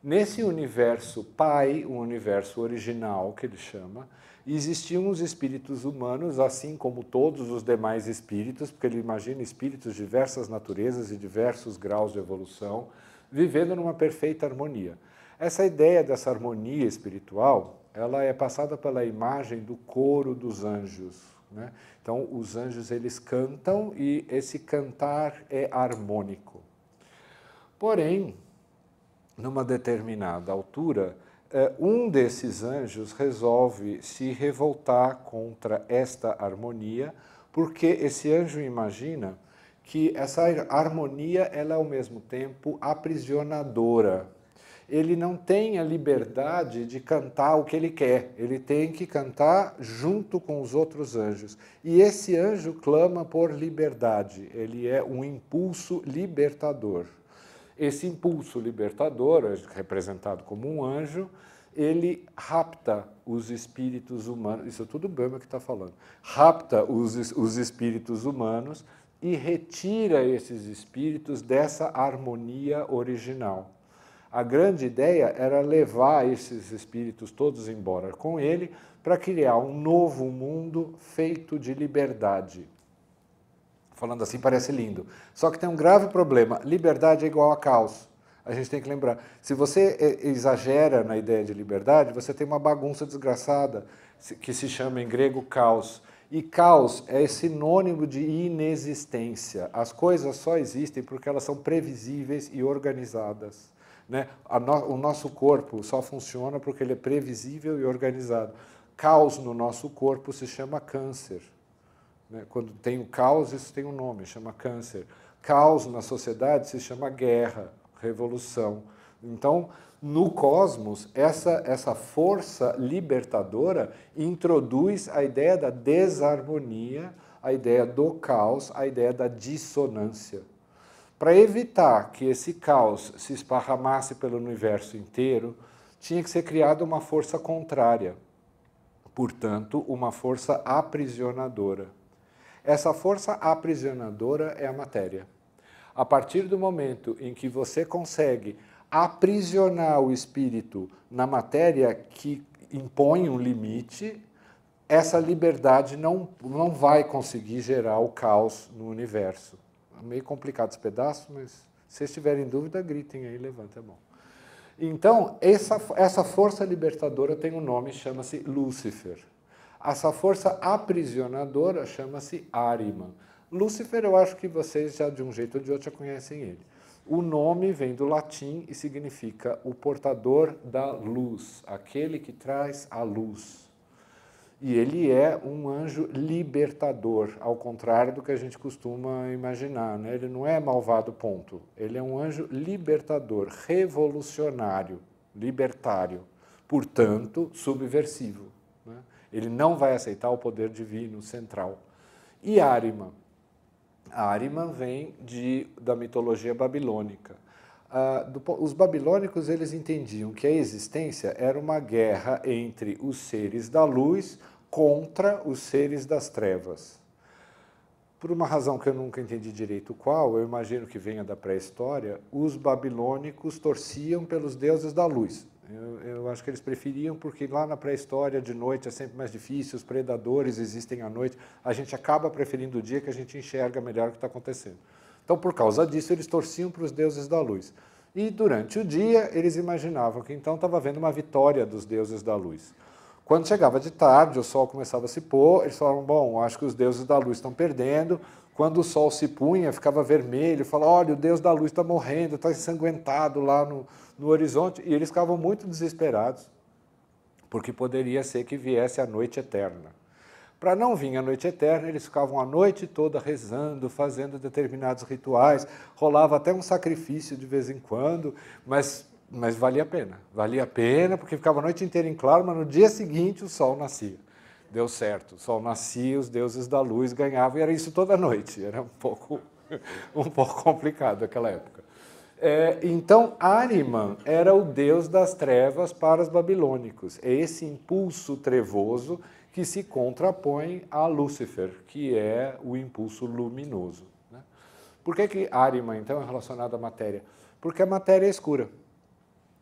A: Nesse universo pai, o universo original, que ele chama, existiam os espíritos humanos, assim como todos os demais espíritos, porque ele imagina espíritos de diversas naturezas e diversos graus de evolução, vivendo numa perfeita harmonia. Essa ideia dessa harmonia espiritual, ela é passada pela imagem do coro dos anjos, né? Então, os anjos, eles cantam e esse cantar é harmônico. Porém, numa determinada altura, um desses anjos resolve se revoltar contra esta harmonia, porque esse anjo imagina que essa harmonia ela é ao mesmo tempo aprisionadora. Ele não tem a liberdade de cantar o que ele quer, ele tem que cantar junto com os outros anjos. E esse anjo clama por liberdade, ele é um impulso libertador. Esse impulso libertador, representado como um anjo, ele rapta os espíritos humanos, isso é tudo Böhme que está falando, rapta os espíritos humanos e retira esses espíritos dessa harmonia original. A grande ideia era levar esses espíritos todos embora com ele para criar um novo mundo feito de liberdade. Falando assim parece lindo. Só que tem um grave problema. Liberdade é igual a caos. A gente tem que lembrar. Se você exagera na ideia de liberdade, você tem uma bagunça desgraçada, que se chama em grego caos. E caos é sinônimo de inexistência. As coisas só existem porque elas são previsíveis e organizadas. Né? O nosso corpo só funciona porque ele é previsível e organizado. Caos no nosso corpo se chama câncer. Quando tem o caos, isso tem um nome, chama câncer. Caos na sociedade se chama guerra, revolução. Então, no cosmos, essa força libertadora introduz a ideia da desarmonia, a ideia do caos, a ideia da dissonância. Para evitar que esse caos se esparramasse pelo universo inteiro, tinha que ser criada uma força contrária. Portanto, uma força aprisionadora. Essa força aprisionadora é a matéria. A partir do momento em que você consegue aprisionar o espírito na matéria que impõe um limite, essa liberdade não vai conseguir gerar o caos no universo. É meio complicado esse pedaço, mas se vocês tiverem dúvida, gritem aí, levantem a mão. Então, essa força libertadora tem um nome, chama-se Lúcifer. Essa força aprisionadora chama-se Ahriman. Lúcifer, eu acho que vocês já de um jeito ou de outro já conhecem ele. O nome vem do latim e significa o portador da luz, aquele que traz a luz. E ele é um anjo libertador, ao contrário do que a gente costuma imaginar, né? Ele não é malvado, ponto. Ele é um anjo libertador, revolucionário, libertário, portanto, subversivo. Né? Ele não vai aceitar o poder divino central. E Ahriman? Ahriman vem da mitologia babilônica. Os babilônicos eles entendiam que a existência era uma guerra entre os seres da luz contra os seres das trevas. Por uma razão que eu nunca entendi direito qual, eu imagino que venha da pré-história, os babilônicos torciam pelos deuses da luz. Eu acho que eles preferiam, porque lá na pré-história, de noite é sempre mais difícil, os predadores existem à noite, a gente acaba preferindo o dia que a gente enxerga melhor o que está acontecendo. Então, por causa disso, eles torciam para os deuses da luz. E durante o dia, eles imaginavam que então estava havendo uma vitória dos deuses da luz. Quando chegava de tarde, o sol começava a se pôr, eles falavam, bom, acho que os deuses da luz estão perdendo. Quando o sol se punha, ficava vermelho, falavam, olha, o deus da luz está morrendo, está ensanguentado lá no horizonte. E eles ficavam muito desesperados, porque poderia ser que viesse a noite eterna. Para não vir a noite eterna, eles ficavam a noite toda rezando, fazendo determinados rituais, rolava até um sacrifício de vez em quando, mas valia a pena. Valia a pena, porque ficava a noite inteira em claro, mas no dia seguinte o sol nascia. Deu certo, o sol nascia, os deuses da luz ganhavam, e era isso toda noite. Era um pouco complicado naquela época. Então, Ahriman era o deus das trevas para os babilônicos. É esse impulso trevoso que se contrapõe a Lúcifer, que é o impulso luminoso. Né? Por que Ahriman, então, é relacionado à matéria? Porque a matéria é escura.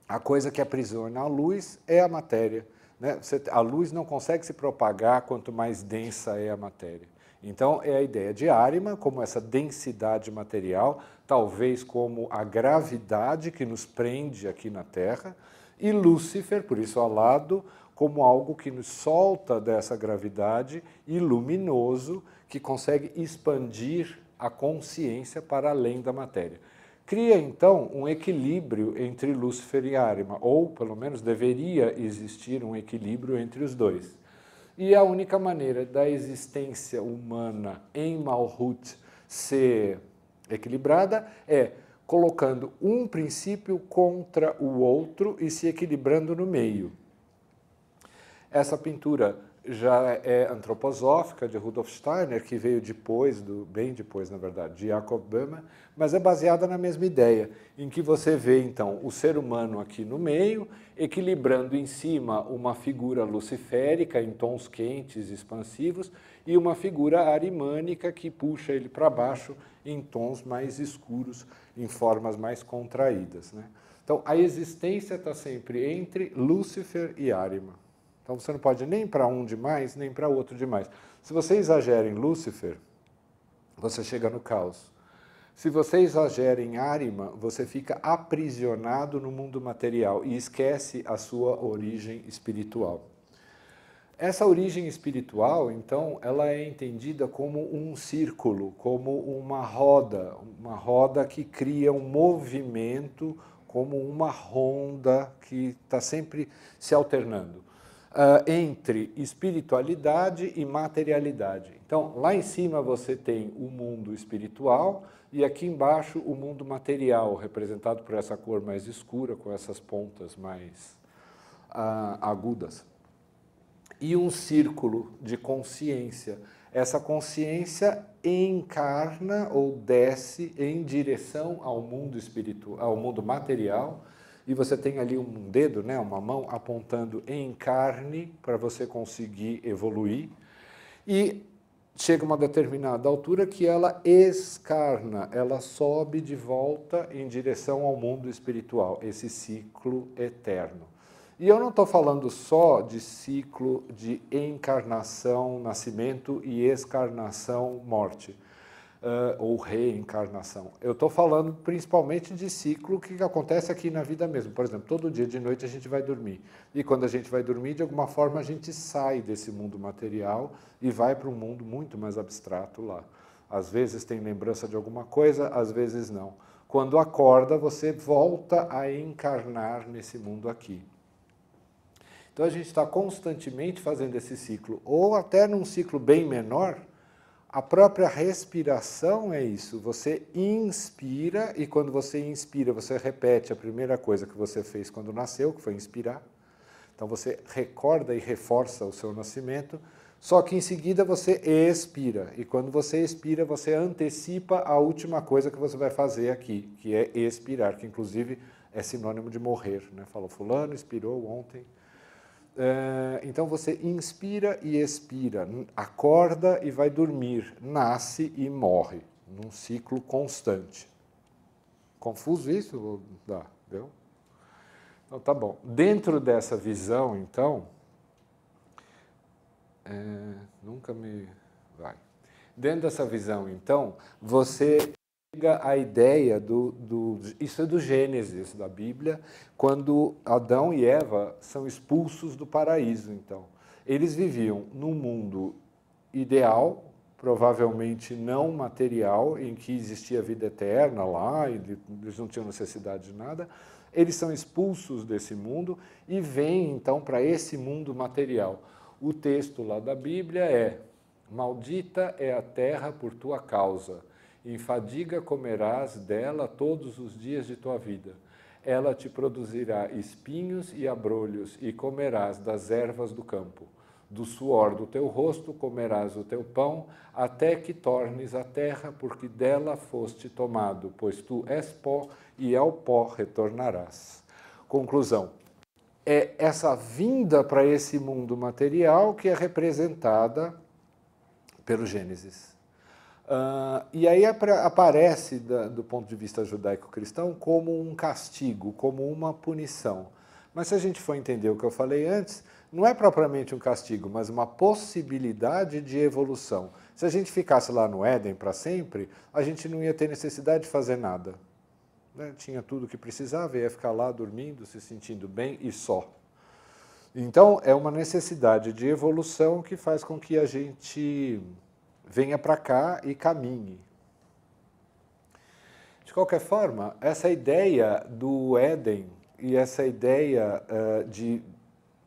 A: A coisa que aprisiona a luz é a matéria. Né? A luz não consegue se propagar quanto mais densa é a matéria. Então, é a ideia de Ahriman como essa densidade material, talvez como a gravidade que nos prende aqui na Terra, e Lúcifer, por isso ao lado, como algo que nos solta dessa gravidade e luminoso, que consegue expandir a consciência para além da matéria. Cria, então, um equilíbrio entre Lúcifer e Ahriman, ou, pelo menos, deveria existir um equilíbrio entre os dois. E a única maneira da existência humana em Malhut ser equilibrada é colocando um princípio contra o outro e se equilibrando no meio. Essa pintura já é antroposófica, de Rudolf Steiner, que veio depois, bem depois, na verdade, de Jacob Böhme, mas é baseada na mesma ideia, em que você vê, então, o ser humano aqui no meio, equilibrando em cima uma figura luciférica, em tons quentes, expansivos, e uma figura arimânica que puxa ele para baixo em tons mais escuros, em formas mais contraídas, né? Então, a existência está sempre entre Lúcifer e Arima. Então você não pode nem para um demais, nem para outro demais. Se você exagera em Lúcifer, você chega no caos. Se você exagera em Arima, você fica aprisionado no mundo material e esquece a sua origem espiritual. Essa origem espiritual, então, ela é entendida como um círculo, como uma roda que cria um movimento, como uma ronda que está sempre se alternando entre espiritualidade e materialidade. Então, lá em cima você tem o mundo espiritual e aqui embaixo o mundo material, representado por essa cor mais escura, com essas pontas mais agudas. E um círculo de consciência. Essa consciência encarna ou desce em direção ao mundo espiritual, ao mundo material, e você tem ali um dedo, né, uma mão apontando em carne para você conseguir evoluir, e chega uma determinada altura que ela escarna, ela sobe de volta em direção ao mundo espiritual, esse ciclo eterno. E eu não estou falando só de ciclo de encarnação, nascimento e excarnação, morte, ou reencarnação. Eu estou falando principalmente de ciclo que acontece aqui na vida mesmo. Por exemplo, todo dia de noite a gente vai dormir. E quando a gente vai dormir, de alguma forma a gente sai desse mundo material e vai para um mundo muito mais abstrato lá. Às vezes tem lembrança de alguma coisa, às vezes não. Quando acorda, você volta a encarnar nesse mundo aqui. Então a gente está constantemente fazendo esse ciclo, ou até num ciclo bem menor. A própria respiração é isso, você inspira e quando você inspira, você repete a primeira coisa que você fez quando nasceu, que foi inspirar. Então você recorda e reforça o seu nascimento, só que em seguida você expira. E quando você expira, você antecipa a última coisa que você vai fazer aqui, que é expirar, que inclusive é sinônimo de morrer, né? Falou, fulano expirou ontem. Então você inspira e expira, acorda e vai dormir, nasce e morre, num ciclo constante. Confuso isso? Dá, deu? Então tá bom. Dentro dessa visão, então, nunca me vai. Dentro dessa visão, então, você chega à ideia isso é do Gênesis, da Bíblia, quando Adão e Eva são expulsos do paraíso, então. Eles viviam num mundo ideal, provavelmente não material, em que existia vida eterna lá, e eles não tinham necessidade de nada. Eles são expulsos desse mundo e vêm, então, para esse mundo material. O texto lá da Bíblia é: maldita é a terra por tua causa, em fadiga comerás dela todos os dias de tua vida. Ela te produzirá espinhos e abrolhos, e comerás das ervas do campo. Do suor do teu rosto comerás o teu pão, até que tornes a terra, porque dela foste tomado, pois tu és pó, e ao pó retornarás. Conclusão. É essa vinda para esse mundo material que é representada pelo Gênesis. E aí aparece, do ponto de vista judaico-cristão, como um castigo, como uma punição. Mas se a gente for entender o que eu falei antes, não é propriamente um castigo, mas uma possibilidade de evolução. Se a gente ficasse lá no Éden para sempre, a gente não ia ter necessidade de fazer nada. Tinha tudo o que precisava, ia ficar lá dormindo, se sentindo bem e só. Então, é uma necessidade de evolução que faz com que a gente venha para cá e caminhe. De qualquer forma, essa ideia do Éden e essa ideia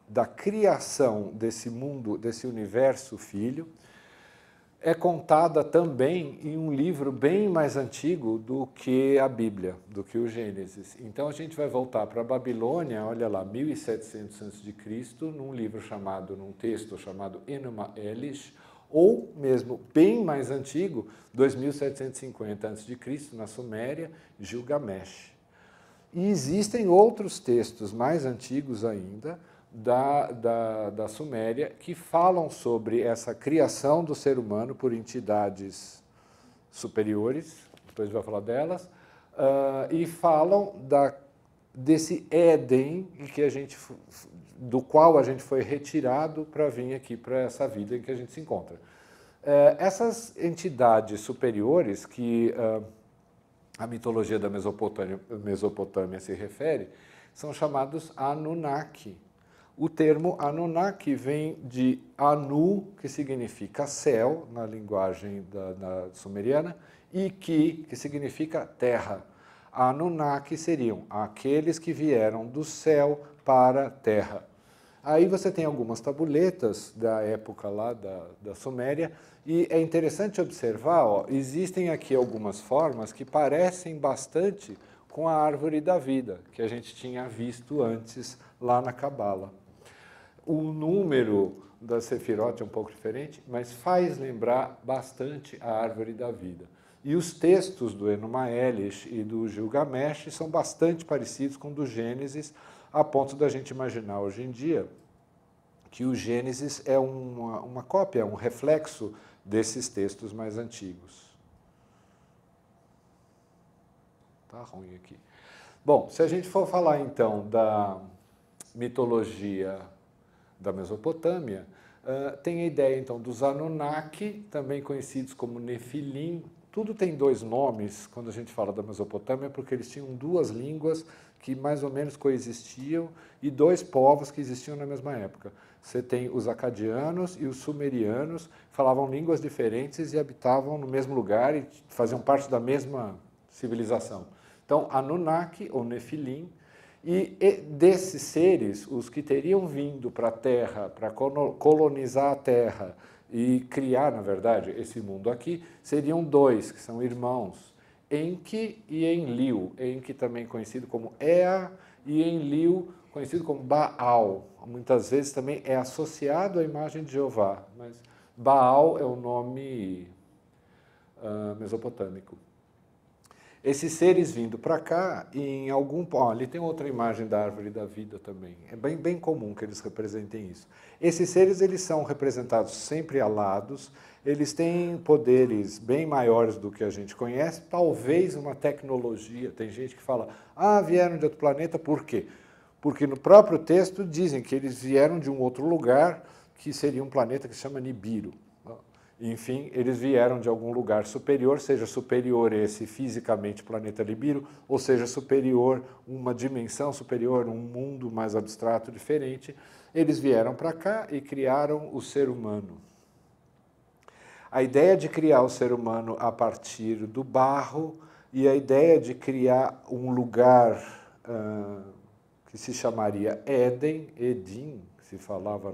A: da criação desse mundo, desse universo filho, é contada também em um livro bem mais antigo do que a Bíblia, do que o Gênesis. Então a gente vai voltar para a Babilônia, olha lá, 1700 a.C., num texto chamado Enuma Elish, ou mesmo bem mais antigo, 2750 a.C., na Suméria, Gilgamesh. E existem outros textos mais antigos ainda, da Suméria, que falam sobre essa criação do ser humano por entidades superiores, depois a gente vai falar delas, e falam desse Éden do qual a gente foi retirado para vir aqui para essa vida em que a gente se encontra. Essas entidades superiores que a mitologia da Mesopotâmia se refere, são chamados Anunnaki. O termo Anunnaki vem de Anu, que significa céu, na linguagem da sumeriana, e que significa terra. Anunnaki seriam aqueles que vieram do céu para a terra. Aí você tem algumas tabuletas da época lá da Suméria, e é interessante observar, ó, existem aqui algumas formas que parecem bastante com a árvore da vida, que a gente tinha visto antes lá na Cabala. O número da Sefirot é um pouco diferente, mas faz lembrar bastante a árvore da vida. E os textos do Enuma Elish e do Gilgamesh são bastante parecidos com o do Gênesis, a ponto da gente imaginar hoje em dia que o Gênesis é uma cópia, um reflexo desses textos mais antigos. Tá ruim aqui. Bom, se a gente for falar então da mitologia da Mesopotâmia, tem a ideia então dos Anunnaki, também conhecidos como Nefilim. Tudo tem dois nomes quando a gente fala da Mesopotâmia, porque eles tinham duas línguas que mais ou menos coexistiam e dois povos que existiam na mesma época. Você tem os acadianos e os sumerianos, falavam línguas diferentes e habitavam no mesmo lugar e faziam parte da mesma civilização. Então, Anunnaki ou Nefilim, e desses seres, os que teriam vindo para a Terra, para colonizar a Terra e criar, na verdade, esse mundo aqui, seriam dois, que são irmãos, Enki e Enlil. Enki também conhecido como Ea e Enlil conhecido como Baal. Muitas vezes também é associado à imagem de Jeová, mas Baal é o nome mesopotâmico. Esses seres vindo para cá, em algum ponto, ali tem outra imagem da árvore da vida também, é bem comum que eles representem isso. Esses seres, eles são representados sempre alados, eles têm poderes bem maiores do que a gente conhece, talvez uma tecnologia, tem gente que fala, vieram de outro planeta, por quê? Porque no próprio texto dizem que eles vieram de um outro lugar, que seria um planeta que se chama Nibiru. Enfim, eles vieram de algum lugar superior, seja superior esse fisicamente planeta Nibiru, ou seja superior, uma dimensão superior, um mundo mais abstrato, diferente. Eles vieram para cá e criaram o ser humano. A ideia de criar o ser humano a partir do barro e a ideia de criar um lugar que se chamaria Éden, Edim, que se falava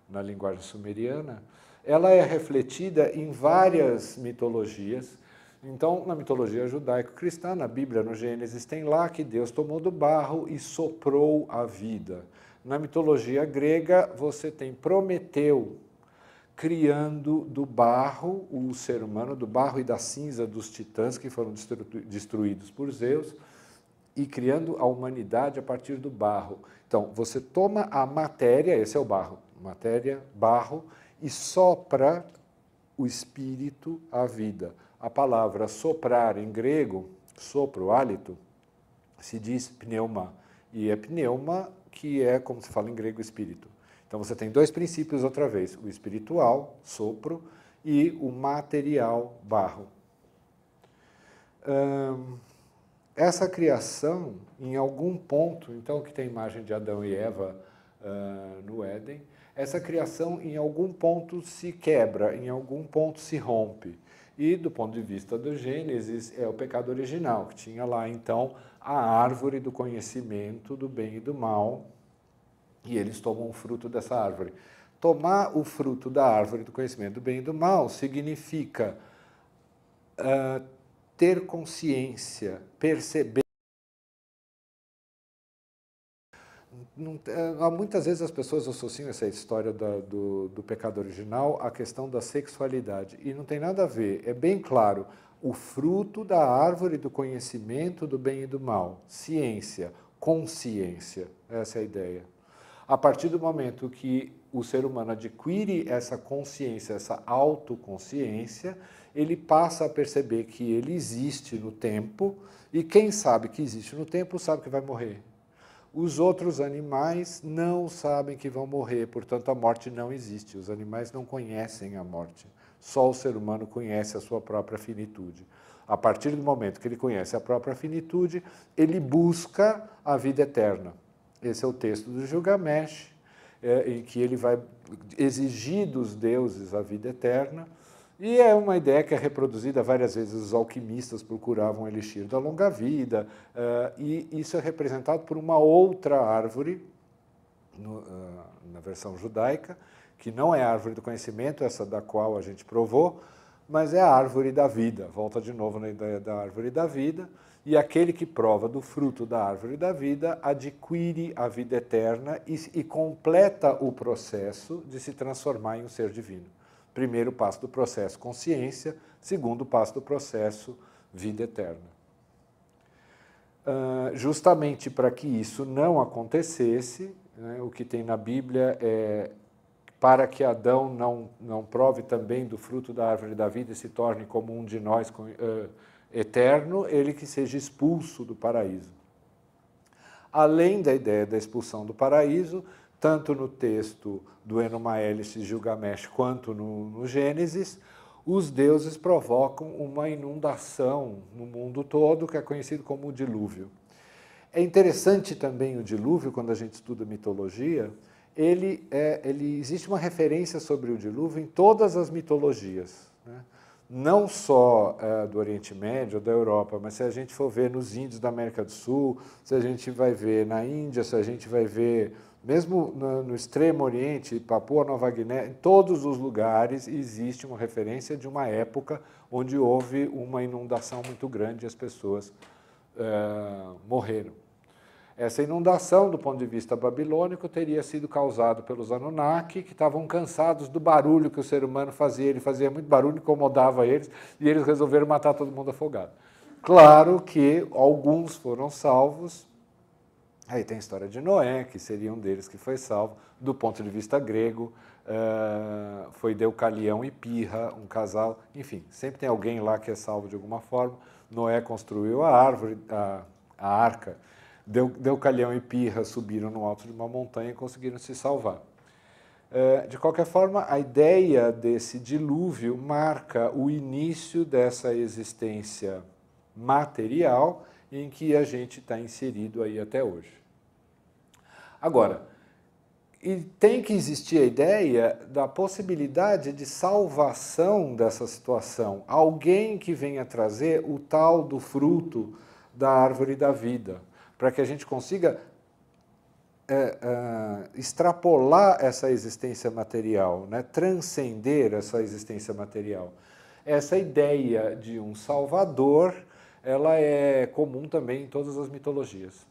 A: na linguagem sumeriana, ela é refletida em várias mitologias. Então, na mitologia judaico-cristã, na Bíblia, no Gênesis, tem lá que Deus tomou do barro e soprou a vida. Na mitologia grega, você tem Prometeu, criando do barro o ser humano, do barro e da cinza dos titãs que foram destruídos por Zeus, e criando a humanidade a partir do barro. Então, você toma a matéria, esse é o barro, matéria, barro, e sopra o espírito, a vida. A palavra soprar em grego, sopro, hálito, se diz pneuma. E é pneuma que é, como se fala em grego, espírito. Então você tem dois princípios outra vez, o espiritual, sopro, e o material, barro. Essa criação, em algum ponto, então que tem a imagem de Adão e Eva no Éden, essa criação em algum ponto se quebra, em algum ponto se rompe. E do ponto de vista do Gênesis, é o pecado original, que tinha lá então a árvore do conhecimento do bem e do mal, e eles tomam o fruto dessa árvore. tomar o fruto da árvore do conhecimento do bem e do mal significa ter consciência, perceber. Muitas vezes as pessoas associam essa história do pecado original à questão da sexualidade, e não tem nada a ver. É bem claro, o fruto da árvore do conhecimento do bem e do mal, ciência, consciência, essa é a ideia. A partir do momento que o ser humano adquire essa consciência, essa autoconsciência, ele passa a perceber que ele existe no tempo, e quem sabe que existe no tempo sabe que vai morrer. Os outros animais não sabem que vão morrer, portanto a morte não existe. Os animais não conhecem a morte. Só o ser humano conhece a sua própria finitude. A partir do momento que ele conhece a própria finitude, ele busca a vida eterna. Esse é o texto do Gilgamesh, em que ele vai exigir dos deuses a vida eterna, e é uma ideia que é reproduzida várias vezes. Os alquimistas procuravam o elixir da longa vida, e isso é representado por uma outra árvore, na versão judaica, que não é a árvore do conhecimento, essa da qual a gente provou, mas é a árvore da vida. Volta de novo na ideia da árvore da vida, e aquele que prova do fruto da árvore da vida adquire a vida eterna e completa o processo de se transformar em um ser divino. Primeiro passo do processo, consciência. Segundo passo do processo, vida eterna. Justamente para que isso não acontecesse, né, o que tem na Bíblia é para que Adão não prove também do fruto da árvore da vida e se torne como um de nós eterno, ele que seja expulso do paraíso. Além da ideia da expulsão do paraíso, tanto no texto do Enuma Elish e Gilgamesh quanto no Gênesis, os deuses provocam uma inundação no mundo todo, que é conhecido como o dilúvio. É interessante também o dilúvio, quando a gente estuda mitologia, existe uma referência sobre o dilúvio em todas as mitologias, né? Não só do Oriente Médio ou da Europa, mas se a gente for ver nos índios da América do Sul, se a gente vai ver na Índia, se a gente vai ver mesmo no Extremo Oriente, Papua Nova Guiné, em todos os lugares existe uma referência de uma época onde houve uma inundação muito grande e as pessoas morreram. Essa inundação, do ponto de vista babilônico, teria sido causada pelos Anunnaki, que estavam cansados do barulho que o ser humano fazia. Ele fazia muito barulho, incomodava eles, e eles resolveram matar todo mundo afogado. Claro que alguns foram salvos. Aí tem a história de Noé, que seria um deles que foi salvo. Do ponto de vista grego, foi Deucalião e Pirra, um casal. Enfim, sempre tem alguém lá que é salvo de alguma forma. Noé construiu a árvore, a arca. Deucalião e Pirra subiram no alto de uma montanha e conseguiram se salvar. De qualquer forma, a ideia desse dilúvio marca o início dessa existência material em que a gente está inserido aí até hoje. Agora, e tem que existir a ideia da possibilidade de salvação dessa situação. Alguém que venha trazer o tal do fruto da árvore da vida, para que a gente consiga extrapolar essa existência material, né? Transcender essa existência material. Essa ideia de um salvador, ela é comum também em todas as mitologias.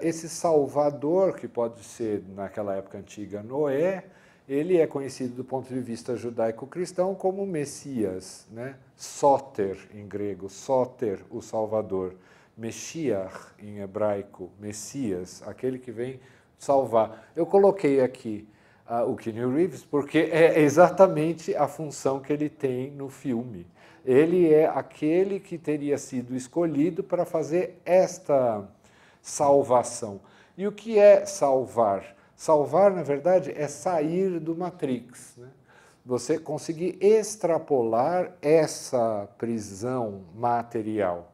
A: Esse salvador, que pode ser, naquela época antiga, Noé, ele é conhecido do ponto de vista judaico-cristão como Messias, né? Soter, em grego, Soter, o Salvador. Meshiach, em hebraico, Messias, aquele que vem salvar. Eu coloquei aqui o Keanu Reeves porque é exatamente a função que ele tem no filme. Ele é aquele que teria sido escolhido para fazer esta salvação. E o que é salvar? Salvar, na verdade, é sair do Matrix, né? Você conseguir extrapolar essa prisão material.